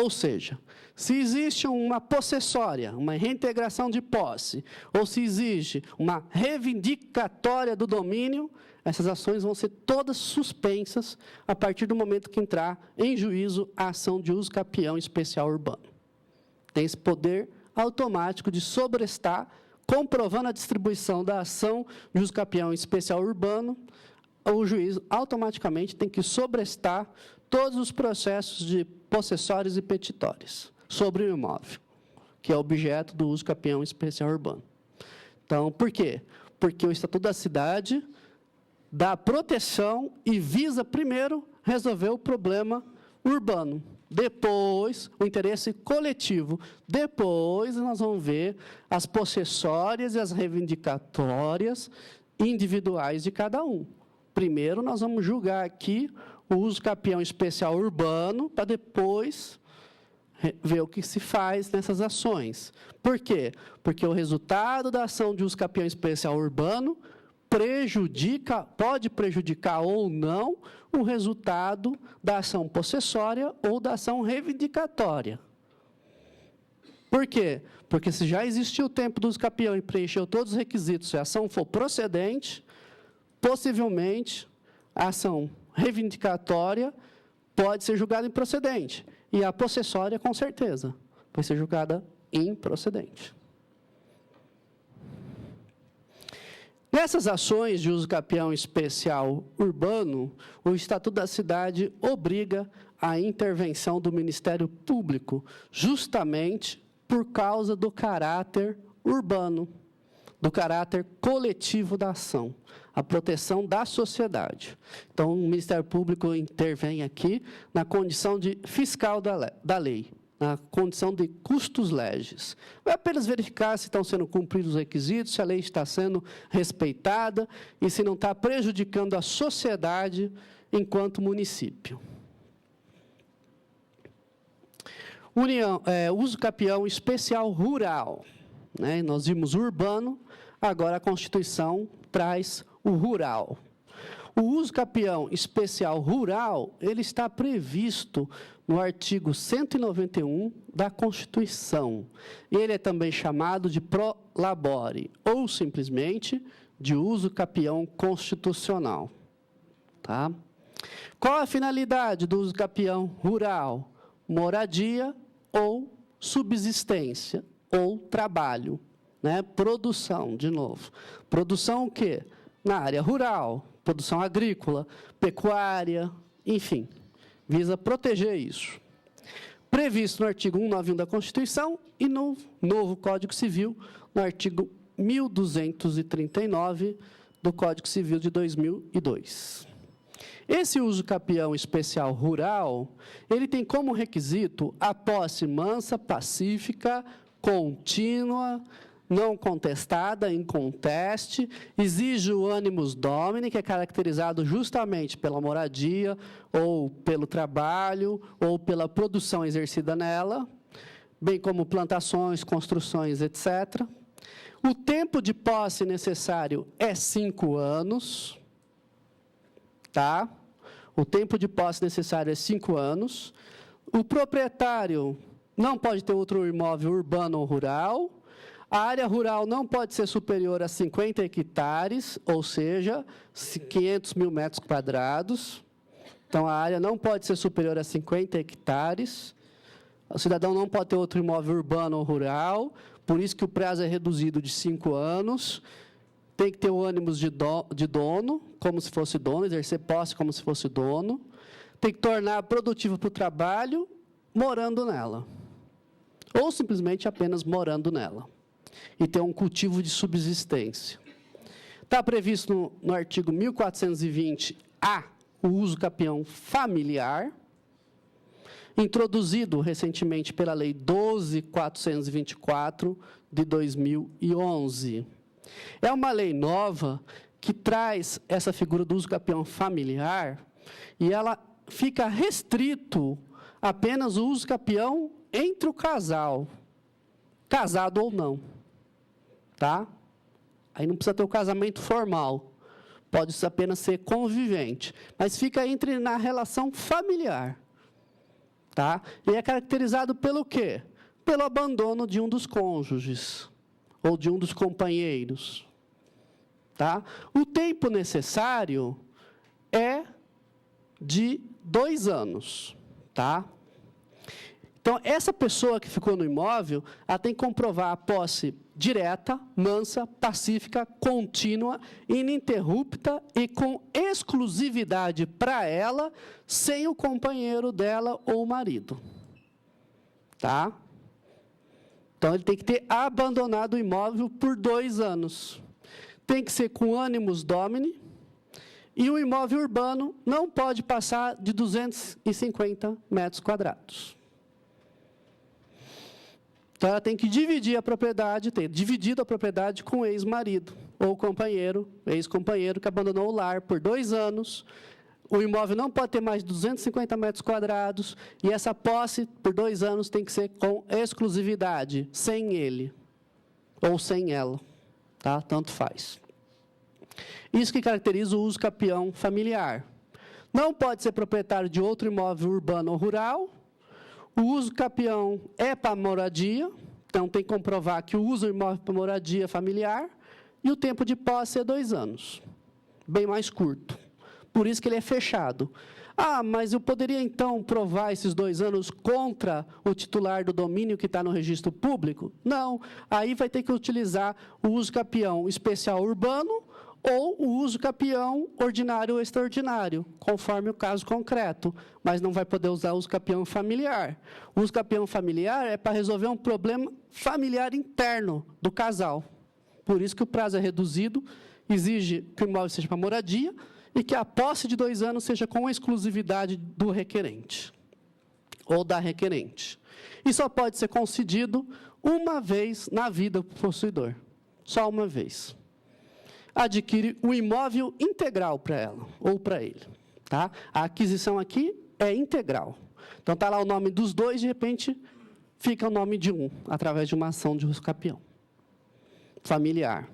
Ou seja, se existe uma possessória, uma reintegração de posse, ou se exige uma reivindicatória do domínio, essas ações vão ser todas suspensas a partir do momento que entrar em juízo a ação de uso capião especial urbano. Tem esse poder automático de sobrestar, comprovando a distribuição da ação de uso capião especial urbano, o juiz automaticamente tem que sobrestar todos os processos de possessórios e petitórios sobre o imóvel, que é objeto do uso capião especial urbano. Então, por quê? Porque o Estatuto da Cidade dá proteção e visa, primeiro, resolver o problema urbano. Depois, o interesse coletivo. Depois, nós vamos ver as possessórias e as reivindicatórias individuais de cada um. Primeiro, nós vamos julgar aqui o uso capião especial urbano, para depois ver o que se faz nessas ações. Por quê? Porque o resultado da ação de uso capião especial urbano pode prejudicar ou não o resultado da ação possessória ou da ação reivindicatória. Por quê? Porque se já existiu o tempo do uso capião e preencheu todos os requisitos, se a ação for procedente, possivelmente a ação reivindicatória pode ser julgada improcedente. E a possessória, com certeza, vai ser julgada improcedente. Nessas ações de uso capião especial urbano, o Estatuto da Cidade obriga a intervenção do Ministério Público, justamente por causa do caráter urbano, do caráter coletivo da ação, a proteção da sociedade. Então, o Ministério Público intervém aqui na condição de fiscal da lei, na condição de custos legis. Vai apenas verificar se estão sendo cumpridos os requisitos, se a lei está sendo respeitada e se não está prejudicando a sociedade enquanto município. Uso capião especial rural. Né? Nós vimos o urbano, agora a Constituição traz o rural. O uso capião especial rural, ele está previsto no artigo 191 da Constituição. Ele é também chamado de pro labore, ou simplesmente de uso capião constitucional. Tá? Qual a finalidade do uso capião rural? Moradia ou subsistência, ou trabalho. Né? Produção, de novo. Produção o quê? Na área rural, produção agrícola, pecuária, enfim, visa proteger isso. Previsto no artigo 191 da Constituição e no novo Código Civil, no artigo 1239 do Código Civil de 2002. Esse uso capião especial rural, ele tem como requisito a posse mansa, pacífica, contínua, não contestada, inconteste, exige o animus domini, que é caracterizado justamente pela moradia, ou pelo trabalho, ou pela produção exercida nela, bem como plantações, construções, etc. O tempo de posse necessário é 5 anos, tá? O tempo de posse necessário é 5 anos. O proprietário não pode ter outro imóvel urbano ou rural. A área rural não pode ser superior a 50 hectares, ou seja, 500 mil metros quadrados. Então, a área não pode ser superior a 50 hectares. O cidadão não pode ter outro imóvel urbano ou rural, por isso que o prazo é reduzido de 5 anos. Tem que ter o ânimos de dono, como se fosse dono, exercer posse como se fosse dono. Tem que tornar produtivo para o trabalho, morando nela. Ou simplesmente apenas morando nela. E ter um cultivo de subsistência. Está previsto no artigo 1420-A, o uso capião familiar, introduzido recentemente pela Lei 12.424, de 2011. É uma lei nova que traz essa figura do uso capião familiar, e ela fica restrito apenas o uso capião entre o casal, casado ou não. Tá? Aí não precisa ter o casamento formal, pode apenas ser convivente, mas fica na relação familiar. Tá? E é caracterizado pelo quê? Pelo abandono de um dos cônjuges, ou de um dos companheiros. Tá? O tempo necessário é de 2 anos. Tá? Então, essa pessoa que ficou no imóvel, ela tem que comprovar a posse direta, mansa, pacífica, contínua, ininterrupta e com exclusividade para ela, sem o companheiro dela ou o marido. Tá? Então, ele tem que ter abandonado o imóvel por 2 anos. Tem que ser com animus domini, e o imóvel urbano não pode passar de 250 metros quadrados. Então, ela tem que dividir a propriedade, ter dividido a propriedade com o ex-marido, ou companheiro, ex-companheiro que abandonou o lar por 2 anos. O imóvel não pode ter mais de 250 metros quadrados, e essa posse, por 2 anos, tem que ser com exclusividade, sem ele, ou sem ela. Tá? Tanto faz. Isso que caracteriza o uso capião familiar. Não pode ser proprietário de outro imóvel urbano ou rural. O uso capião é para moradia, então tem que comprovar que o uso do imóvel para moradia familiar, e o tempo de posse é 2 anos, bem mais curto. Por isso que ele é fechado. Ah, mas eu poderia, então, provar esses 2 anos contra o titular do domínio que está no registro público? Não. Aí vai ter que utilizar o uso capião especial urbano ou o uso capião ordinário ou extraordinário, conforme o caso concreto, mas não vai poder usar o uso capião familiar. O uso capião familiar é para resolver um problema familiar interno do casal. Por isso que o prazo é reduzido, exige que o imóvel seja para moradia e que a posse de 2 anos seja com exclusividade do requerente ou da requerente. E só pode ser concedido uma vez na vida do possuidor, só uma vez. Adquire o imóvel integral para ela, ou para ele. Tá? A aquisição aqui é integral. Então, está lá o nome dos dois, de repente, fica o nome de um, através de uma ação de uso capião familiar.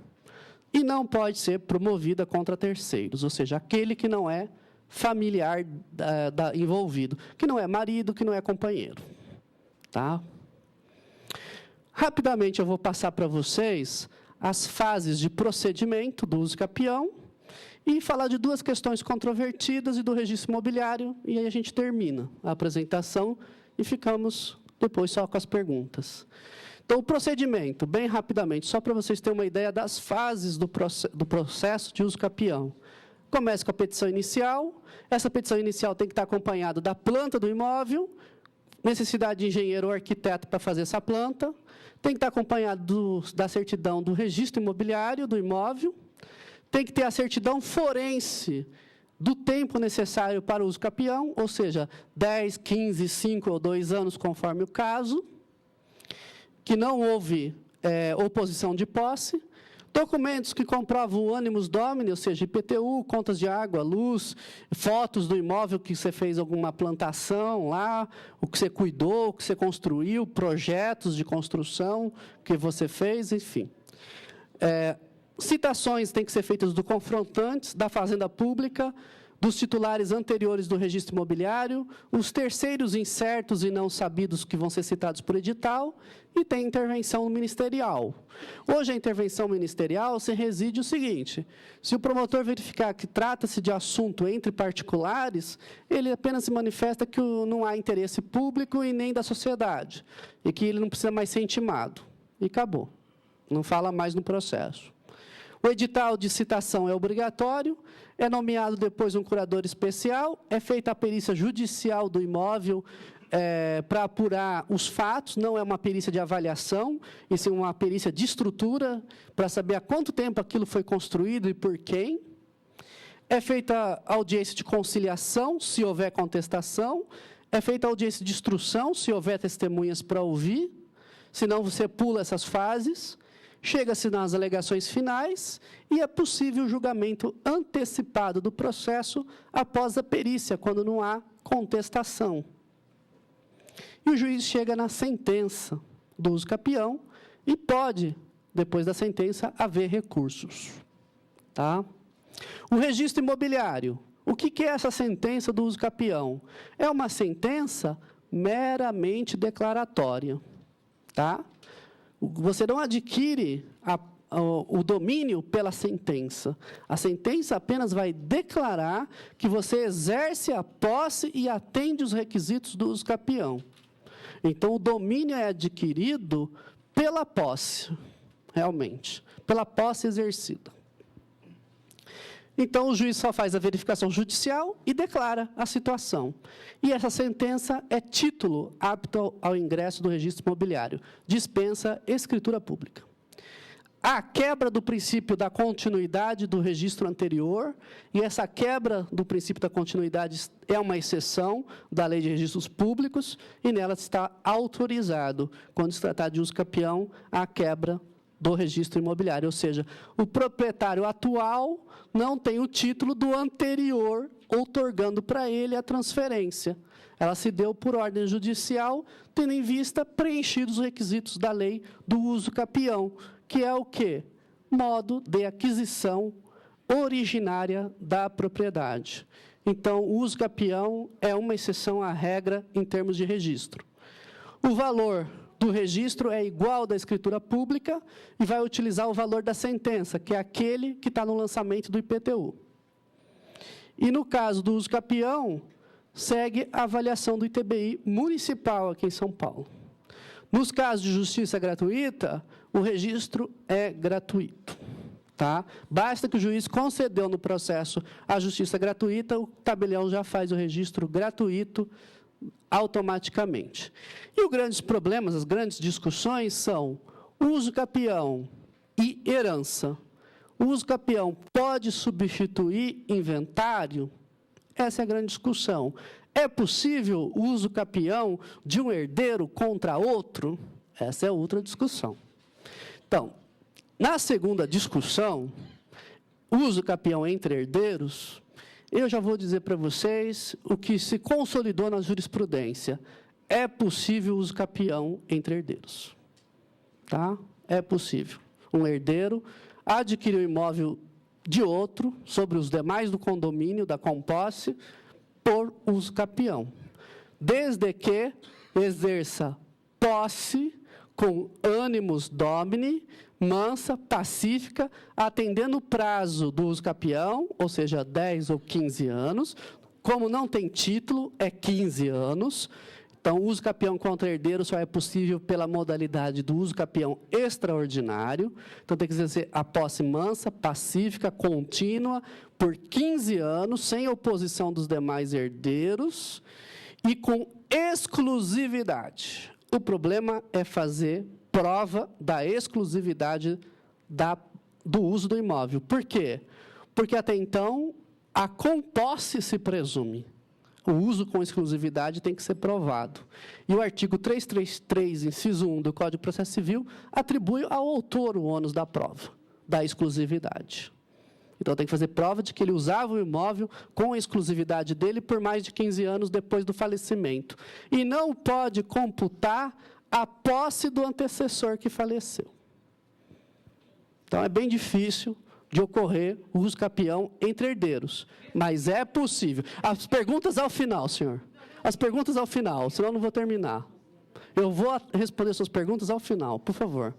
E não pode ser promovida contra terceiros, ou seja, aquele que não é familiar envolvido, que não é marido, que não é companheiro. Tá? Rapidamente, eu vou passar para vocês as fases de procedimento do uso capião e falar de 2 questões controvertidas e do registro imobiliário, e aí a gente termina a apresentação e ficamos depois só com as perguntas. Então, o procedimento, bem rapidamente, só para vocês terem uma ideia das fases do processo de uso capião. Começa com a petição inicial. Essa petição inicial tem que estar acompanhada da planta do imóvel, necessidade de engenheiro ou arquiteto para fazer essa planta, tem que estar acompanhado da certidão do registro imobiliário do imóvel, tem que ter a certidão forense do tempo necessário para o uso capião, ou seja, 10, 15, 5 ou 2 anos, conforme o caso, que não houve oposição de posse, documentos que comprovam o animus domini, ou seja, IPTU, contas de água, luz, fotos do imóvel que você fez alguma plantação lá, o que você cuidou, o que você construiu, projetos de construção que você fez, enfim. Citações têm que ser feitas do confrontantes, da Fazenda Pública, dos titulares anteriores do registro imobiliário, os terceiros incertos e não sabidos que vão ser citados por edital, e tem intervenção ministerial. Hoje, a intervenção ministerial se reside o seguinte: se o promotor verificar que trata-se de assunto entre particulares, ele apenas se manifesta que não há interesse público e nem da sociedade, e que ele não precisa mais ser intimado. E acabou. Não fala mais no processo. O edital de citação é obrigatório, é nomeado depois um curador especial, é feita a perícia judicial do imóvel para apurar os fatos, não é uma perícia de avaliação, e sim uma perícia de estrutura, para saber há quanto tempo aquilo foi construído e por quem. É feita a audiência de conciliação, se houver contestação, é feita a audiência de instrução, se houver testemunhas para ouvir, senão você pula essas fases. Chega-se nas alegações finais e é possível o julgamento antecipado do processo após a perícia, quando não há contestação. E o juiz chega na sentença do uso capião e pode, depois da sentença, haver recursos. Tá? O registro imobiliário. O que é essa sentença do uso capião? É uma sentença meramente declaratória. Tá? Você não adquire o domínio pela sentença. A sentença apenas vai declarar que você exerce a posse e atende os requisitos do uso capião. Então, o domínio é adquirido pela posse, realmente, pela posse exercida. Então, o juiz só faz a verificação judicial e declara a situação. E essa sentença é título apto ao ingresso do registro imobiliário. Dispensa escritura pública. A quebra do princípio da continuidade do registro anterior, e essa quebra do princípio da continuidade é uma exceção da Lei de Registros Públicos, e nela está autorizado, quando se tratar de uso capião, a quebra do registro imobiliário, ou seja, o proprietário atual não tem o título do anterior, outorgando para ele a transferência. Ela se deu por ordem judicial, tendo em vista preenchidos os requisitos da lei do uso capião, que é o quê? Modo de aquisição originária da propriedade. Então, o uso capião é uma exceção à regra em termos de registro. O valor do registro é igual ao da escritura pública e vai utilizar o valor da sentença, que é aquele que está no lançamento do IPTU. E, no caso do uso capião, segue a avaliação do ITBI municipal aqui em São Paulo. Nos casos de justiça gratuita, o registro é gratuito. Tá? Basta que o juiz concedeu no processo a justiça gratuita, o tabelião já faz o registro gratuito automaticamente. E os grandes problemas, as grandes discussões são uso capião e herança. O uso capião pode substituir inventário? Essa é a grande discussão. É possível o uso capião de um herdeiro contra outro? Essa é outra discussão. Então, na segunda discussão, uso capião entre herdeiros, eu já vou dizer para vocês o que se consolidou na jurisprudência. É possível o uso capião entre herdeiros. Tá? É possível. Um herdeiro adquirir o imóvel de outro, sobre os demais do condomínio, da composse, por uso capião. Desde que exerça posse com animus domini, mansa, pacífica, atendendo o prazo do uso capião, ou seja, 10 ou 15 anos. Como não tem título, é 15 anos. Então, o uso capião contra herdeiro só é possível pela modalidade do uso capião extraordinário. Então, tem que exercer a posse mansa, pacífica, contínua, por 15 anos, sem oposição dos demais herdeiros e com exclusividade. O problema é fazer prova da exclusividade do uso do imóvel. Por quê? Porque, até então, a composse se presume. O uso com exclusividade tem que ser provado. E o artigo 333, inciso 1 do Código de Processo Civil, atribui ao autor o ônus da prova, da exclusividade. Então, tem que fazer prova de que ele usava o imóvel com a exclusividade dele por mais de 15 anos depois do falecimento. E não pode computar a posse do antecessor que faleceu. Então, é bem difícil de ocorrer o uso capião entre herdeiros, mas é possível. As perguntas ao final, senhor. As perguntas ao final, senão eu não vou terminar. Eu vou responder suas perguntas ao final, por favor.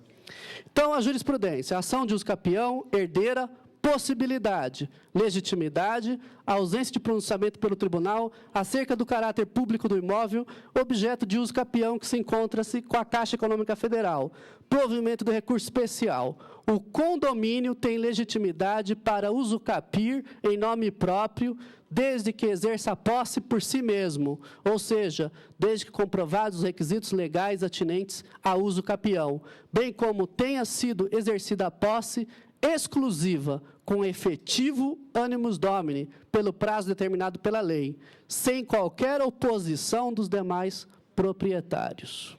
Então, a jurisprudência, ação de uso capião, herdeira, possibilidade, legitimidade, ausência de pronunciamento pelo tribunal acerca do caráter público do imóvel, objeto de uso capião que se encontra-se com a Caixa Econômica Federal, provimento do recurso especial. O condomínio tem legitimidade para usucapir em nome próprio, desde que exerça a posse por si mesmo, ou seja, desde que comprovados os requisitos legais atinentes a uso capião, bem como tenha sido exercida a posse exclusiva, com efetivo animus domini, pelo prazo determinado pela lei, sem qualquer oposição dos demais proprietários.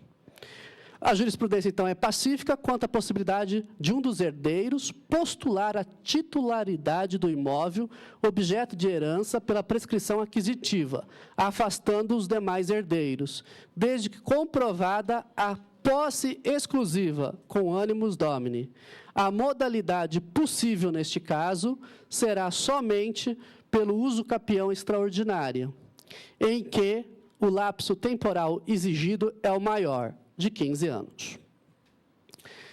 A jurisprudência, então, é pacífica quanto à possibilidade de um dos herdeiros postular a titularidade do imóvel, objeto de herança, pela prescrição aquisitiva, afastando os demais herdeiros, desde que comprovada a posse exclusiva, com animus domini. A modalidade possível, neste caso, será somente pelo uso capião extraordinário, em que o lapso temporal exigido é o maior, de 15 anos.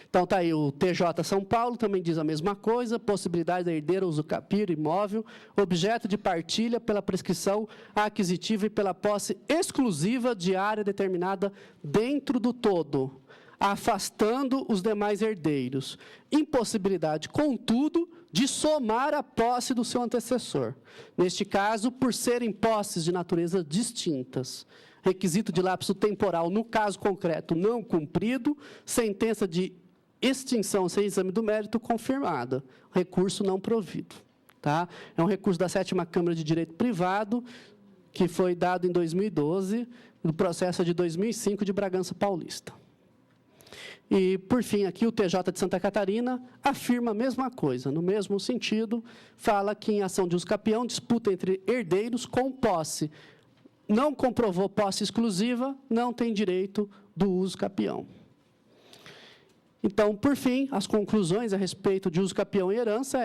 Então, está aí o TJ São Paulo, também diz a mesma coisa, possibilidade da herdeira usucapir imóvel, objeto de partilha pela prescrição aquisitiva e pela posse exclusiva de área determinada dentro do todo, afastando os demais herdeiros. Impossibilidade, contudo, de somar a posse do seu antecessor. Neste caso, por serem posses de natureza distintas. Requisito de lapso temporal, no caso concreto, não cumprido, sentença de extinção sem exame do mérito confirmada, recurso não provido. Tá? É um recurso da 7ª Câmara de Direito Privado, que foi dado em 2012, no processo de 2005 de Bragança Paulista. E, por fim, aqui o TJ de Santa Catarina afirma a mesma coisa, no mesmo sentido, fala que em ação de uso capião, disputa entre herdeiros com posse. Não comprovou posse exclusiva, não tem direito do uso capião. Então, por fim, as conclusões a respeito de uso capião e herança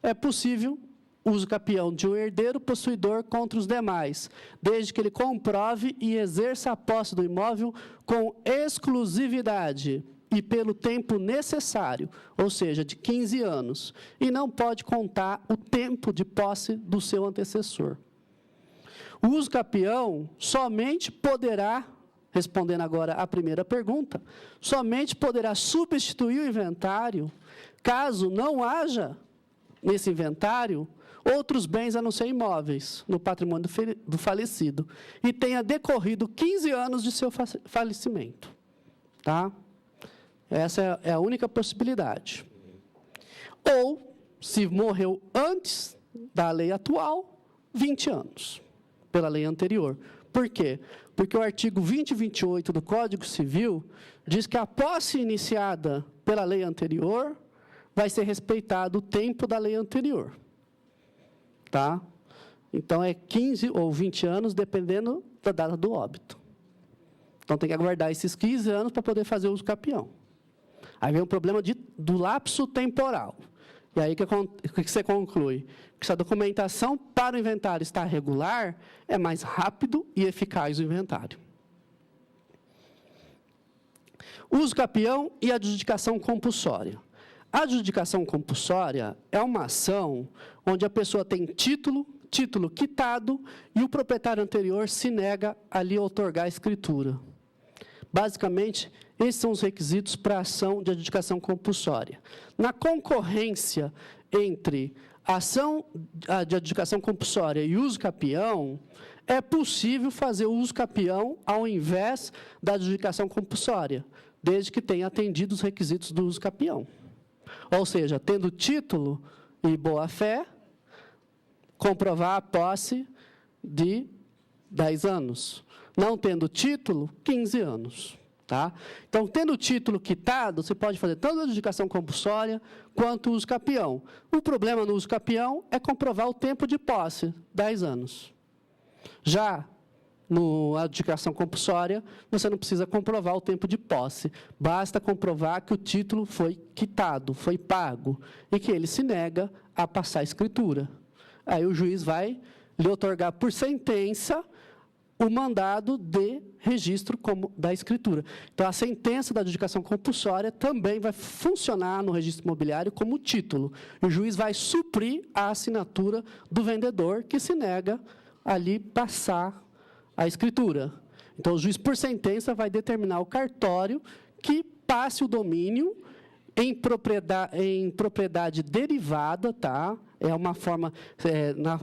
é possível uso capião de um herdeiro possuidor contra os demais, desde que ele comprove e exerça a posse do imóvel com exclusividade e pelo tempo necessário, ou seja, de 15 anos, e não pode contar o tempo de posse do seu antecessor. O uso capião somente poderá, respondendo agora à primeira pergunta, somente poderá substituir o inventário, caso não haja, nesse inventário, outros bens a não ser imóveis, no patrimônio do falecido, e tenha decorrido 15 anos de seu falecimento. Tá? Essa é a única possibilidade. Ou, se morreu antes da lei atual, 20 anos, pela lei anterior. Por quê? Porque o artigo 20 e 28 do Código Civil diz que a posse iniciada pela lei anterior vai ser respeitado o tempo da lei anterior. Tá? Então, é 15 ou 20 anos, dependendo da data do óbito. Então, tem que aguardar esses 15 anos para poder fazer o uso capião. Aí vem o problema do lapso temporal. E aí, o que você conclui? Que se a documentação para o inventário está regular, é mais rápido e eficaz o inventário. Uso capião e adjudicação compulsória. A adjudicação compulsória é uma ação onde a pessoa tem título quitado e o proprietário anterior se nega a lhe outorgar a escritura. Basicamente, esses são os requisitos para a ação de adjudicação compulsória. Na concorrência entre a ação de adjudicação compulsória e uso capião, é possível fazer o uso capião ao invés da adjudicação compulsória, desde que tenha atendido os requisitos do uso capião. Ou seja, tendo título e boa-fé, comprovar a posse 10 anos. Não tendo título, 15 anos. Tá? Então, tendo o título quitado, você pode fazer tanto a adjudicação compulsória quanto o uso capião. O problema no uso capião é comprovar o tempo de posse, 10 anos. Já na adjudicação compulsória, você não precisa comprovar o tempo de posse. Basta comprovar que o título foi quitado, foi pago, e que ele se nega a passar a escritura. Aí o juiz vai lhe otorgar por sentença o mandado de registro da escritura. Então, a sentença da adjudicação compulsória também vai funcionar no registro imobiliário como título. O juiz vai suprir a assinatura do vendedor que se nega ali passar a escritura. Então, o juiz, por sentença, vai determinar o cartório que passe o domínio em propriedade derivada, tá? É uma forma,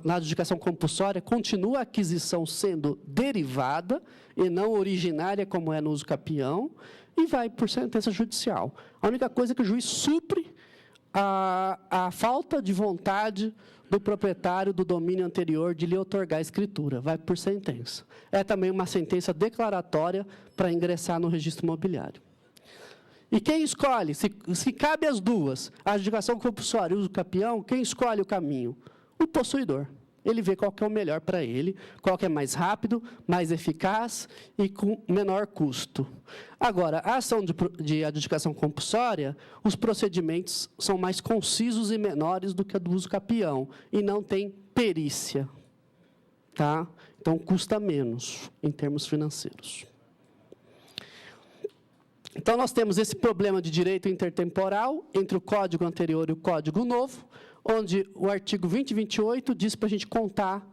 na adjudicação compulsória, continua a aquisição sendo derivada e não originária, como é no uso capião, e vai por sentença judicial. A única coisa é que o juiz supre a falta de vontade do proprietário do domínio anterior de lhe otorgar a escritura, vai por sentença. É também uma sentença declaratória para ingressar no registro imobiliário. E quem escolhe, se cabe as duas, a adjudicação compulsória e o uso capião, quem escolhe o caminho? O possuidor. Ele vê qual que é o melhor para ele, qual que é mais rápido, mais eficaz e com menor custo. Agora, a ação de adjudicação compulsória, os procedimentos são mais concisos e menores do que a do uso capião, e não tem perícia. Tá? Então, custa menos em termos financeiros. Então, nós temos esse problema de direito intertemporal entre o código anterior e o código novo, onde o artigo 20 e 28 diz para a gente contar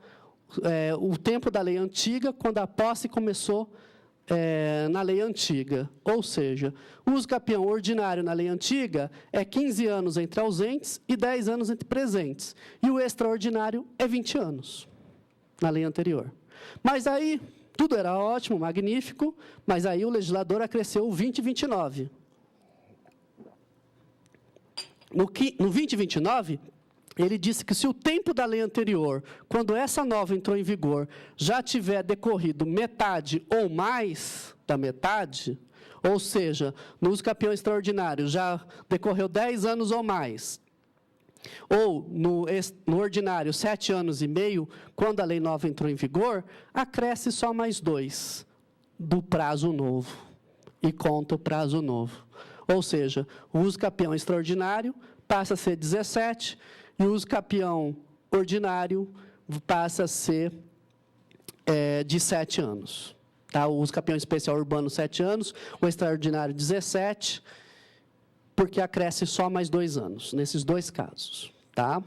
o tempo da lei antiga, quando a posse começou na lei antiga. Ou seja, o uso capião ordinário na lei antiga é 15 anos entre ausentes e 10 anos entre presentes. E o extraordinário é 20 anos na lei anterior. Mas aí, tudo era ótimo, magnífico, mas aí o legislador acresceu o 20 e 29. No 20 e 29, ele disse que se o tempo da lei anterior, quando essa nova entrou em vigor, já tiver decorrido metade ou mais da metade, ou seja, no uso capião extraordinário já decorreu 10 anos ou mais, ou no ordinário 7 anos e meio, quando a lei nova entrou em vigor, acresce só mais 2 do prazo novo, e conta o prazo novo. Ou seja, o uso capião extraordinário passa a ser 17, e o uso capião ordinário passa a ser de 7 anos. Tá? O uso capião especial urbano, 7 anos, o extraordinário, 17, porque acresce só mais 2 anos, nesses 2 casos. Tá?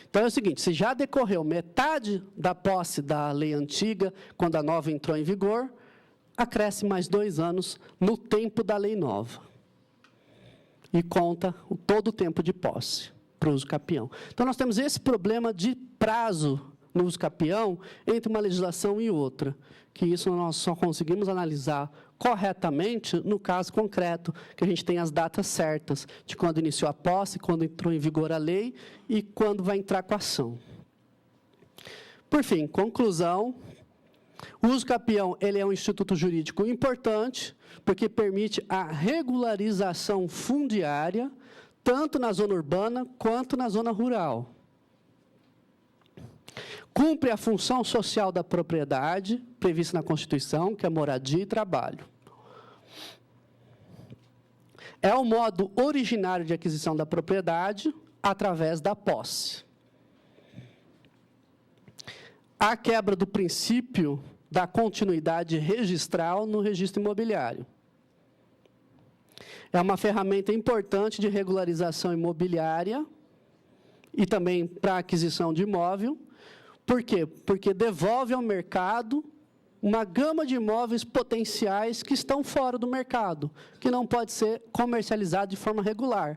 Então, é o seguinte, se já decorreu metade da posse da lei antiga, quando a nova entrou em vigor, acresce mais 2 anos no tempo da lei nova. E conta todo o tempo de posse para o uso capião. Então, nós temos esse problema de prazo no uso capião entre uma legislação e outra, que isso nós só conseguimos analisar corretamente no caso concreto, que a gente tem as datas certas de quando iniciou a posse, quando entrou em vigor a lei e quando vai entrar com a ação. Por fim, conclusão, o uso capião ele é um instituto jurídico importante, porque permite a regularização fundiária, tanto na zona urbana quanto na zona rural. Cumpre a função social da propriedade, prevista na Constituição, que é moradia e trabalho. É o modo originário de aquisição da propriedade, através da posse. A quebra do princípio da continuidade registral no registro imobiliário. É uma ferramenta importante de regularização imobiliária e também para a aquisição de imóvel. Por quê? Porque devolve ao mercado uma gama de imóveis potenciais que estão fora do mercado, que não pode ser comercializado de forma regular.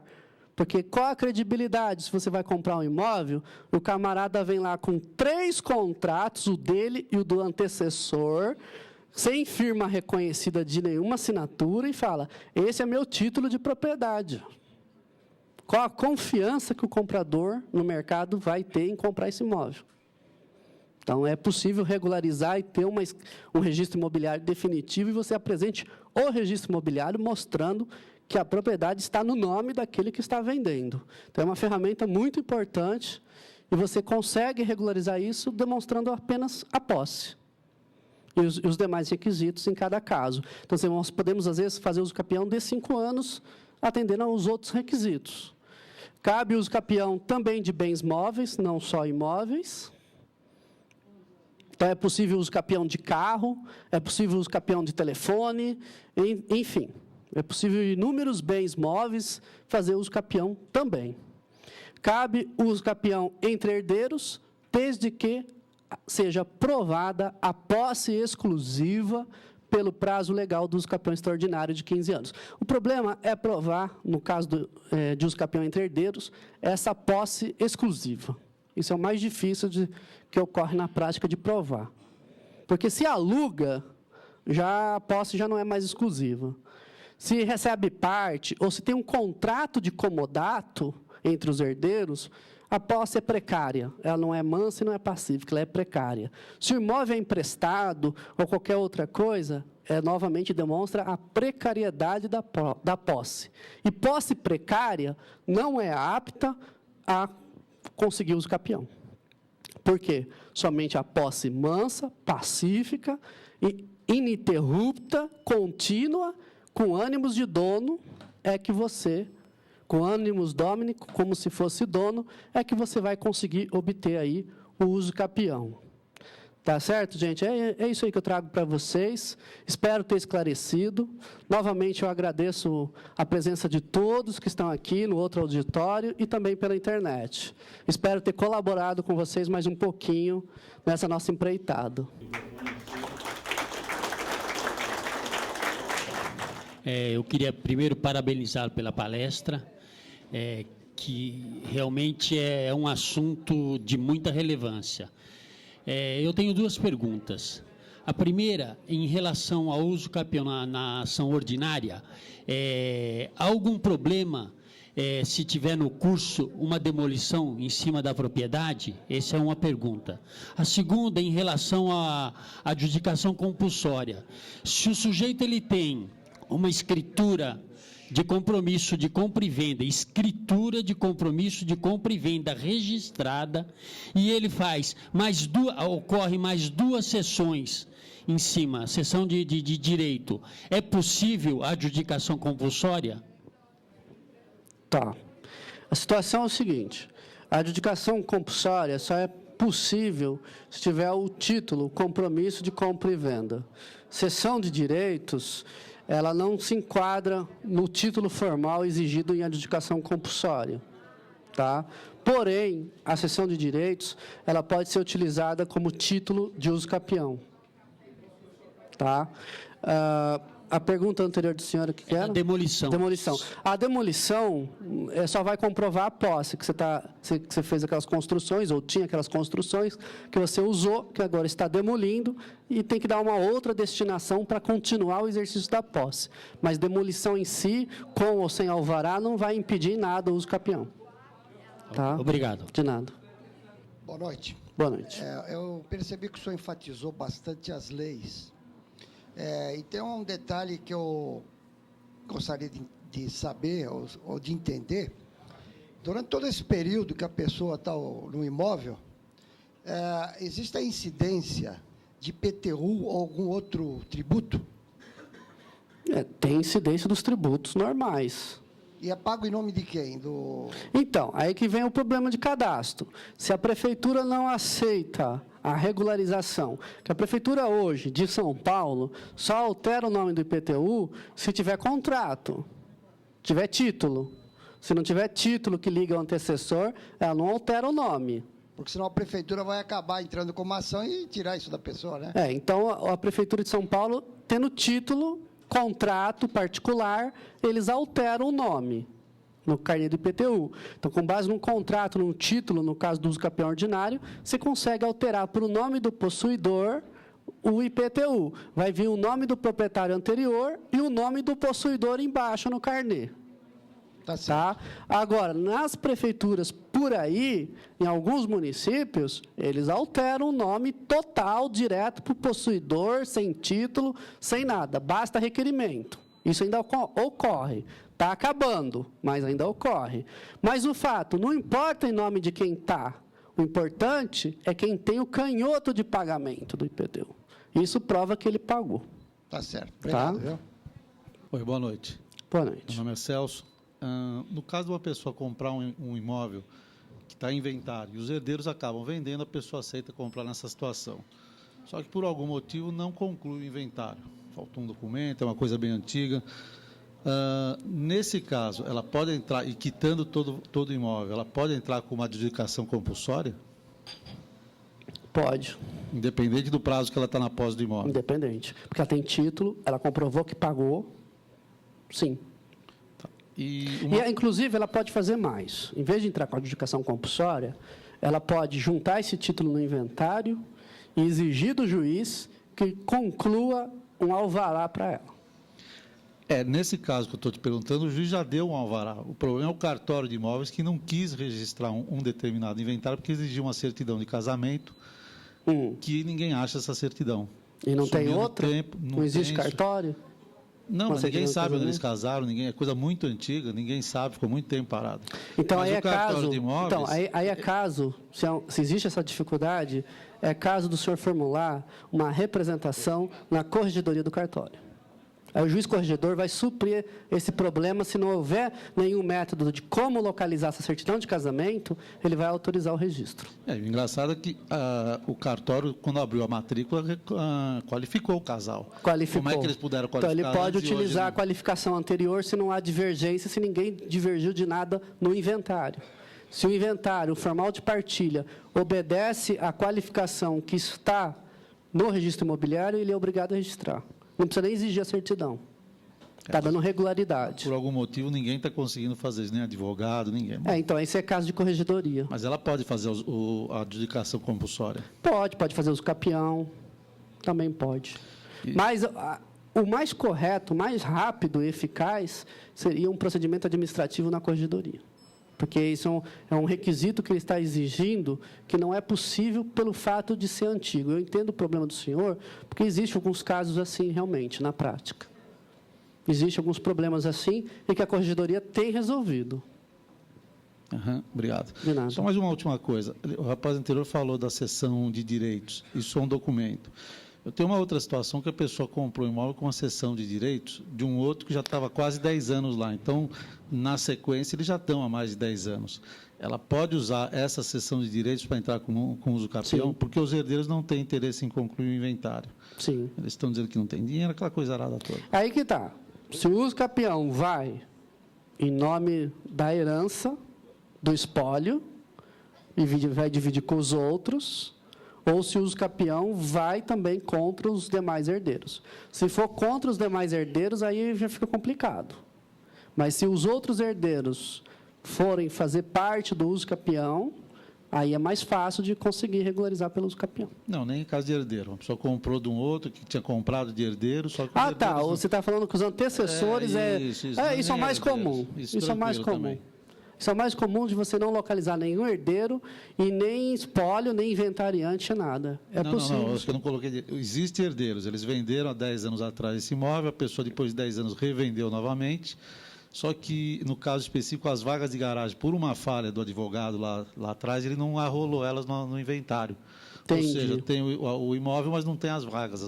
Porque qual a credibilidade se você vai comprar um imóvel, o camarada vem lá com 3 contratos, o dele e o do antecessor, sem firma reconhecida de nenhuma assinatura, e fala, esse é meu título de propriedade. Qual a confiança que o comprador no mercado vai ter em comprar esse imóvel? Então, é possível regularizar e ter um registro imobiliário definitivo e você apresente o registro imobiliário mostrando que a propriedade está no nome daquele que está vendendo. Então, é uma ferramenta muito importante e você consegue regularizar isso demonstrando apenas a posse e os demais requisitos em cada caso. Então, nós podemos, às vezes, fazer uso capião de 5 anos, atendendo aos outros requisitos. Cabe uso capião também de bens móveis, não só imóveis. Então, é possível uso capião de carro, é possível uso capião de telefone, enfim. É possível inúmeros bens móveis fazer uso capião também. Cabe uso capião entre herdeiros, desde que seja provada a posse exclusiva pelo prazo legal do uso capião extraordinário de 15 anos. O problema é provar, no caso de uso capião entre herdeiros, essa posse exclusiva. Isso é o mais difícil que ocorre na prática de provar. Porque se aluga, a posse já não é mais exclusiva. Se recebe parte, ou se tem um contrato de comodato entre os herdeiros, a posse é precária. Ela não é mansa e não é pacífica, ela é precária. Se o imóvel é emprestado ou qualquer outra coisa, novamente demonstra a precariedade da posse. E posse precária não é apta a conseguir uso capião. Por quê? Somente a posse mansa, pacífica, ininterrupta, contínua, com ânimos de dono, com ânimos domini, como se fosse dono, é que você vai conseguir obter aí o uso capião. Tá certo, gente? É isso aí que eu trago para vocês. Espero ter esclarecido. Novamente, eu agradeço a presença de todos que estão aqui no outro auditório e também pela internet. Espero ter colaborado com vocês mais um pouquinho nessa nossa empreitada. Eu queria primeiro parabenizar pela palestra, que realmente é um assunto de muita relevância. Eu tenho duas perguntas. A primeira, em relação ao uso capião na ação ordinária, há algum problema se tiver no curso uma demolição em cima da propriedade? Essa é uma pergunta. A segunda, em relação à adjudicação compulsória. Se o sujeito ele tem uma escritura de compromisso de compra e venda, escritura de compromisso de compra e venda registrada, e ele faz ocorre mais 2 sessões em cima, sessão de direito, é possível a adjudicação compulsória? Tá. A situação é o seguinte, a adjudicação compulsória só é possível se tiver o título, compromisso de compra e venda. Sessão de direitos, ela não se enquadra no título formal exigido em adjudicação compulsória. Tá? Porém, a cessão de direitos, ela pode ser utilizada como título de uso capião. Tá? A pergunta anterior do senhor, o que era? A demolição. Demolição. A demolição só vai comprovar a posse, que você fez aquelas construções, ou tinha aquelas construções, que você usou, que agora está demolindo, e tem que dar uma outra destinação para continuar o exercício da posse. Mas demolição em si, com ou sem alvará, não vai impedir em nada o uso capião. Tá? Obrigado. De nada. Boa noite. Boa noite. Eu percebi que o senhor enfatizou bastante as leis. E tem um detalhe que eu gostaria de saber ou de entender. Durante todo esse período que a pessoa está no imóvel, existe a incidência de IPTU ou algum outro tributo? Tem incidência dos tributos normais. E é pago em nome de quem? Então, aí que vem o problema de cadastro. Se a prefeitura não aceita a regularização, que a prefeitura hoje, de São Paulo, só altera o nome do IPTU se tiver contrato, tiver título. Se não tiver título que liga ao antecessor, ela não altera o nome. Porque senão a prefeitura vai acabar entrando com uma ação e tirar isso da pessoa, né? Então, a prefeitura de São Paulo, tendo título, contrato particular, eles alteram o nome no carnê do IPTU. Então, com base num contrato, num título, no caso do uso capião ordinário, você consegue alterar para o nome do possuidor o IPTU. Vai vir o nome do proprietário anterior e o nome do possuidor embaixo no carnê. Tá certo. Agora, nas prefeituras por aí, em alguns municípios, eles alteram o nome total, direto para o possuidor, sem título, sem nada, basta requerimento. Isso ainda ocorre. Está acabando, mas ainda ocorre. Mas o fato, não importa em nome de quem está, o importante é quem tem o canhoto de pagamento do IPTU. Isso prova que ele pagou. Tá certo. Obrigado, Tá? viu? Oi, boa noite. Boa Meu noite. nome é Celso. No caso de uma pessoa comprar um imóvel que está em inventário e os herdeiros acabam vendendo, a pessoa aceita comprar nessa situação. Só que, por algum motivo, não conclui o inventário. Faltou um documento, é uma coisa bem antiga. Nesse caso, ela pode entrar, e quitando todo o imóvel, ela pode entrar com uma adjudicação compulsória? Pode, Independente do prazo que ela está na posse do imóvel. independente. Porque ela tem título, ela comprovou que pagou, sim. E Inclusive, ela pode fazer mais. Em vez de entrar com a adjudicação compulsória, ela pode juntar esse título no inventário e exigir do juiz que conclua um alvará para ela. nesse caso que eu estou te perguntando, o juiz já deu um alvará. O problema é o cartório de imóveis que não quis registrar um determinado inventário porque exigia uma certidão de casamento que ninguém acha essa certidão. E não tem Sumiu no outra? tempo, Não existe tem. cartório? Não, Uma mas ninguém certidão de sabe onde eles casamento? casaram, ninguém, é coisa muito antiga, ninguém sabe, ficou muito tempo parado. Então, Mas aí o é cartório caso. de imóveis, Então, aí é caso, se existe essa dificuldade, é caso do senhor formular uma representação na corregedoria do cartório. Aí o juiz corregedor vai suprir esse problema. Se não houver nenhum método de como localizar essa certidão de casamento, ele vai autorizar o registro. o engraçado é que o cartório, quando abriu a matrícula, qualificou o casal. Qualificou. Como é que eles puderam Então, qualificar? ele pode antes e hoje utilizar a não? qualificação anterior se não há divergência, se ninguém divergiu de nada no inventário. Se o inventário, o formal de partilha, obedece à qualificação que está no registro imobiliário, ele é obrigado a registrar. Não precisa nem exigir a certidão. Está dando regularidade. Por algum motivo, ninguém está conseguindo fazer isso, nem advogado, ninguém. Então, esse é caso de corregedoria. Mas ela pode fazer a adjudicação compulsória. Pode fazer uso capião, também pode. Mas o mais correto, mais rápido e eficaz seria um procedimento administrativo na corregedoria. Porque isso é um requisito que ele está exigindo que não é possível pelo fato de ser antigo. Eu entendo o problema do senhor, porque existem alguns casos assim, realmente, na prática. Existem alguns problemas assim e que a corregedoria tem resolvido. Obrigado. De nada. Só mais uma última coisa. O rapaz anterior falou da cessão de direitos. Isso é um documento. Eu tenho uma outra situação que a pessoa comprou um imóvel com uma cessão de direitos de um outro que já estava quase 10 anos lá. Então, na sequência, eles já estão há mais de 10 anos. Ela pode usar essa cessão de direitos para entrar com uso capião, Sim. porque os herdeiros não têm interesse em concluir o inventário. Sim. Eles estão dizendo que não tem dinheiro, aquela coisa arada toda. Aí que está. Se o uso capião vai em nome da herança, do espólio, e vai dividir com os outros, ou se o uso capião vai também contra os demais herdeiros. Se for contra os demais herdeiros, aí já fica complicado. Mas se os outros herdeiros forem fazer parte do uso capião, aí é mais fácil de conseguir regularizar pelo uso capião. Não, nem em caso de herdeiro. Uma pessoa comprou de um outro que tinha comprado de herdeiro, só que os herdeiros não- Você está falando que os antecessores Isso é o nem mais herdeiros. comum. Isso é o mais tranquilo comum. também. Isso é o mais comum de você não localizar nenhum herdeiro e nem espólio, nem inventariante, nada. É possível. Não, acho que eu não coloquei. Existem herdeiros, eles venderam há 10 anos atrás esse imóvel, a pessoa depois de 10 anos revendeu novamente, só que, no caso específico, as vagas de garagem, por uma falha do advogado lá atrás, ele não arrolou elas no inventário. Entendi. Ou seja, tem o imóvel, mas não tem as vagas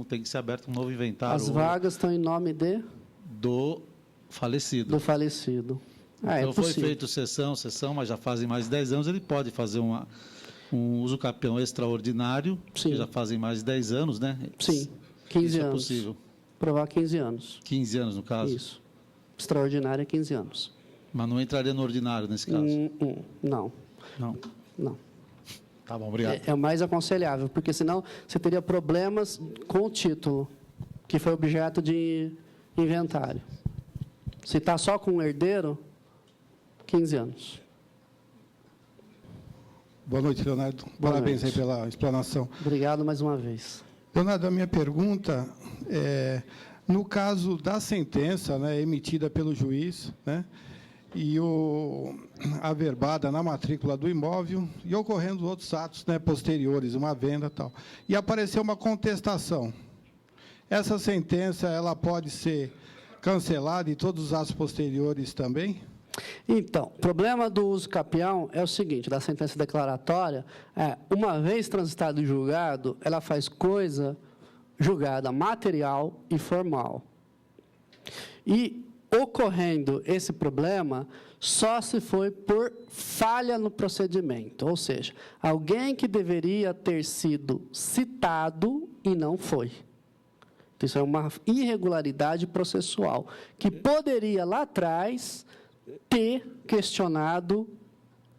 têm que ser aberto um novo inventário. As vagas estão em nome do falecido. do falecido. É Então, foi possível. feito sessão, mas já fazem mais de 10 anos, ele pode fazer um uso capião extraordinário, Sim. que já fazem mais de 10 anos, né? Sim, 15 Isso anos. é possível. Provar 15 anos. 15 anos, no caso. Isso. Extraordinário é 15 anos. Mas não entraria no ordinário, nesse caso. Não, Não. não. Tá bom, obrigado. É o mais aconselhável, porque senão você teria problemas com o título, que foi objeto de inventário. Se está só com um herdeiro, 15 anos. Boa noite, Leonardo. Boa Parabéns noite. aí pela explanação. Obrigado mais uma vez. Leonardo, a minha pergunta é, No caso da sentença, né, emitida pelo juiz, né, e averbada na matrícula do imóvel, e ocorrendo outros atos, né, posteriores, uma venda e tal, e apareceu uma contestação. Essa sentença ela pode ser cancelada e todos os atos posteriores também? Então, o problema do uso capião é o seguinte, da sentença declaratória, uma vez transitado e julgado, ela faz coisa julgada material e formal. E, ocorrendo esse problema, só se foi por falha no procedimento, ou seja, alguém que deveria ter sido citado e não foi. Isso é uma irregularidade processual, que poderia, lá atrás, ter questionado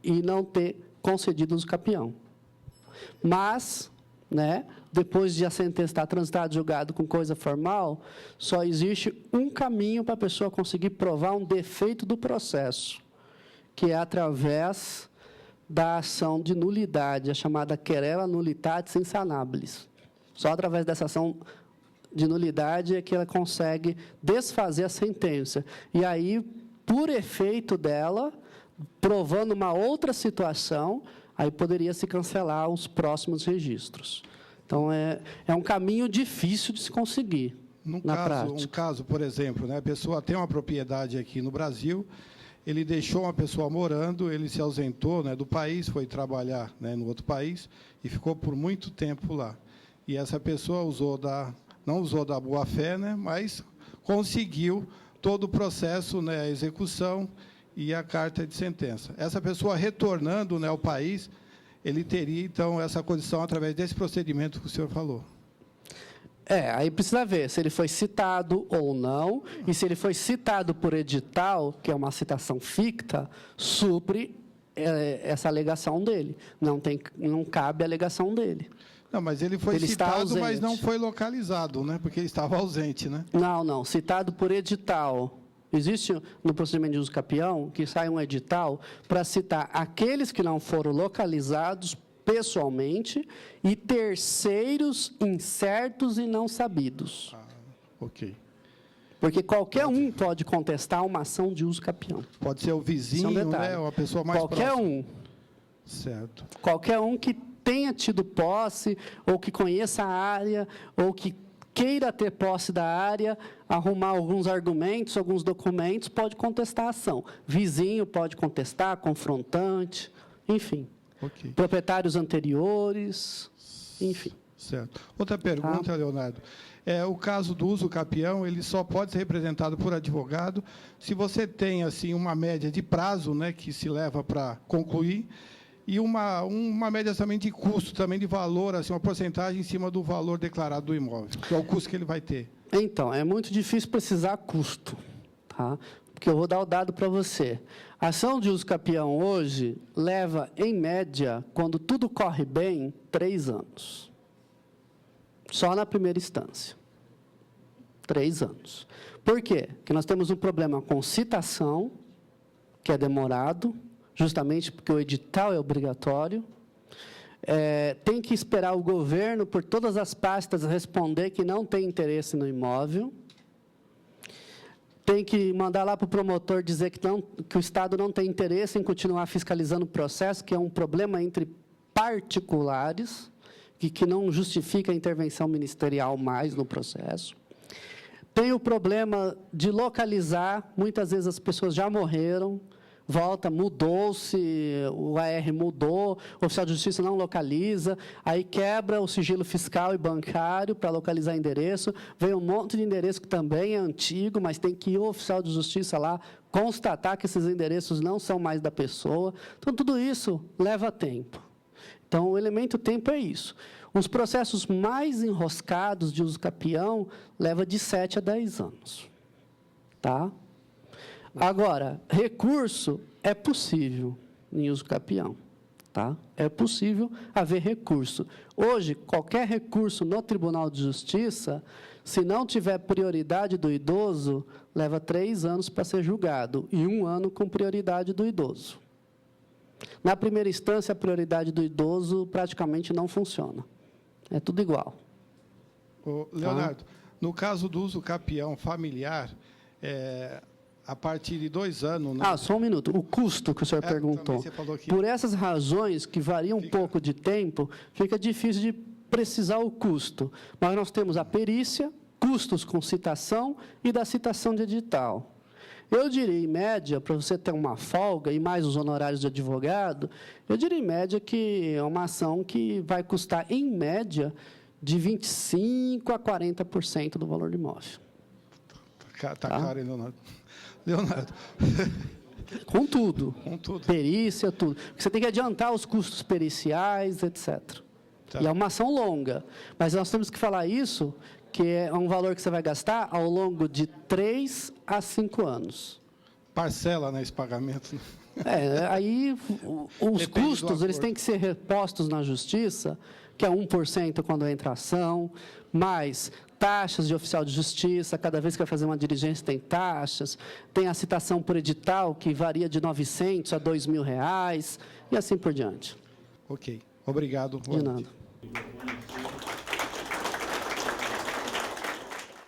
e não ter concedido uso capião. Mas, né, depois de a sentença estar transitada, julgado com coisa formal, só existe um caminho para a pessoa conseguir provar um defeito do processo, que é através da ação de nulidade, a chamada querela nullitatis insanabilis. Só através dessa ação de nulidade é que ela consegue desfazer a sentença. E aí, por efeito dela, provando uma outra situação, aí poderia se cancelar os próximos registros. Então, é um caminho difícil de se conseguir, na prática. Um caso, por exemplo, né, a pessoa tem uma propriedade aqui no Brasil, ele deixou uma pessoa morando, ele se ausentou, né, do país, foi trabalhar, né, no outro país, e ficou por muito tempo lá. E essa pessoa não usou da boa-fé, né, mas conseguiu todo o processo, né, a execução e a carta de sentença. Essa pessoa retornando, né, ao país, ele teria, então, essa condição através desse procedimento que o senhor falou. Aí precisa ver se ele foi citado ou não, e se ele foi citado por edital, que é uma citação ficta, supre essa alegação dele. Não cabe a alegação dele. Não, mas ele foi citado, mas não foi localizado, né? Porque ele estava ausente, né? Não. Citado por edital. Existe no procedimento de uso capião que sai um edital para citar aqueles que não foram localizados pessoalmente e terceiros incertos e não sabidos. Ok. Porque qualquer um pode contestar uma ação de uso capião. Pode ser o vizinho, né? Ou a pessoa mais próxima. Qualquer um. Certo. Qualquer um que tenha tido posse, ou que conheça a área, ou que queira ter posse da área, arrumar alguns argumentos, alguns documentos, pode contestar a ação. Vizinho pode contestar, confrontante, enfim. Okay. Proprietários anteriores, enfim. Certo. Outra pergunta, Leonardo. O caso do uso capião, ele só pode ser representado por advogado se você tem assim uma média de prazo, né, que se leva para concluir, e uma média também de custo, também de valor, assim, uma porcentagem em cima do valor declarado do imóvel, que é o custo que ele vai ter. Então, é muito difícil precisar custo, tá? Porque eu vou dar o dado para você. A ação de uso capião hoje leva, em média, quando tudo corre bem, 3 anos. Só na primeira instância. 3 anos. Por quê? Porque nós temos um problema com citação, que é demorado, justamente porque o edital é obrigatório. Tem que esperar o governo, por todas as pastas, responder que não tem interesse no imóvel. Tem que mandar lá para o promotor dizer que o Estado não tem interesse em continuar fiscalizando o processo, que é um problema entre particulares, que não justifica a intervenção ministerial mais no processo. Tem o problema de localizar, muitas vezes as pessoas já morreram, volta, mudou-se, o AR mudou, o oficial de justiça não localiza, aí quebra o sigilo fiscal e bancário para localizar endereço, vem um monte de endereço que também é antigo, mas tem que ir o oficial de justiça lá constatar que esses endereços não são mais da pessoa. Então, tudo isso leva tempo. Então, o elemento tempo é isso. Os processos mais enroscados de uso capião levam de 7 a 10 anos. Tá? Agora, recurso é possível em uso capião. Tá? É possível haver recurso. Hoje, qualquer recurso no Tribunal de Justiça, se não tiver prioridade do idoso, leva 3 anos para ser julgado, e 1 ano com prioridade do idoso. Na primeira instância, a prioridade do idoso praticamente não funciona. É tudo igual. Leonardo, No caso do uso capião familiar, a partir de 2 anos... Né? Só um minuto. O custo que o senhor perguntou. Você falou que... Por essas razões, que variam um pouco de tempo, fica difícil de precisar o custo. Mas nós temos a perícia, custos com citação e da citação de edital. Eu diria, em média, para você ter uma folga e mais os honorários de advogado, eu diria, em média, que é uma ação que vai custar, em média, de 25% a 40% do valor do imóvel. Tá caro, hein, Leonardo? Leonardo. Com tudo. Com tudo. Perícia, tudo. Porque você tem que adiantar os custos periciais, etc. Tá. E é uma ação longa. Mas nós temos que falar isso, que é um valor que você vai gastar ao longo de 3 a 5 anos. Parcela, né, esse pagamento. Aí os Depende custos eles têm que ser repostos na justiça, que é 1% quando entra a ação, mais taxas de oficial de justiça, cada vez que vai fazer uma diligência tem taxas, tem a citação por edital, que varia de R$900 a R$2.000, e assim por diante. Ok. Obrigado. De nada.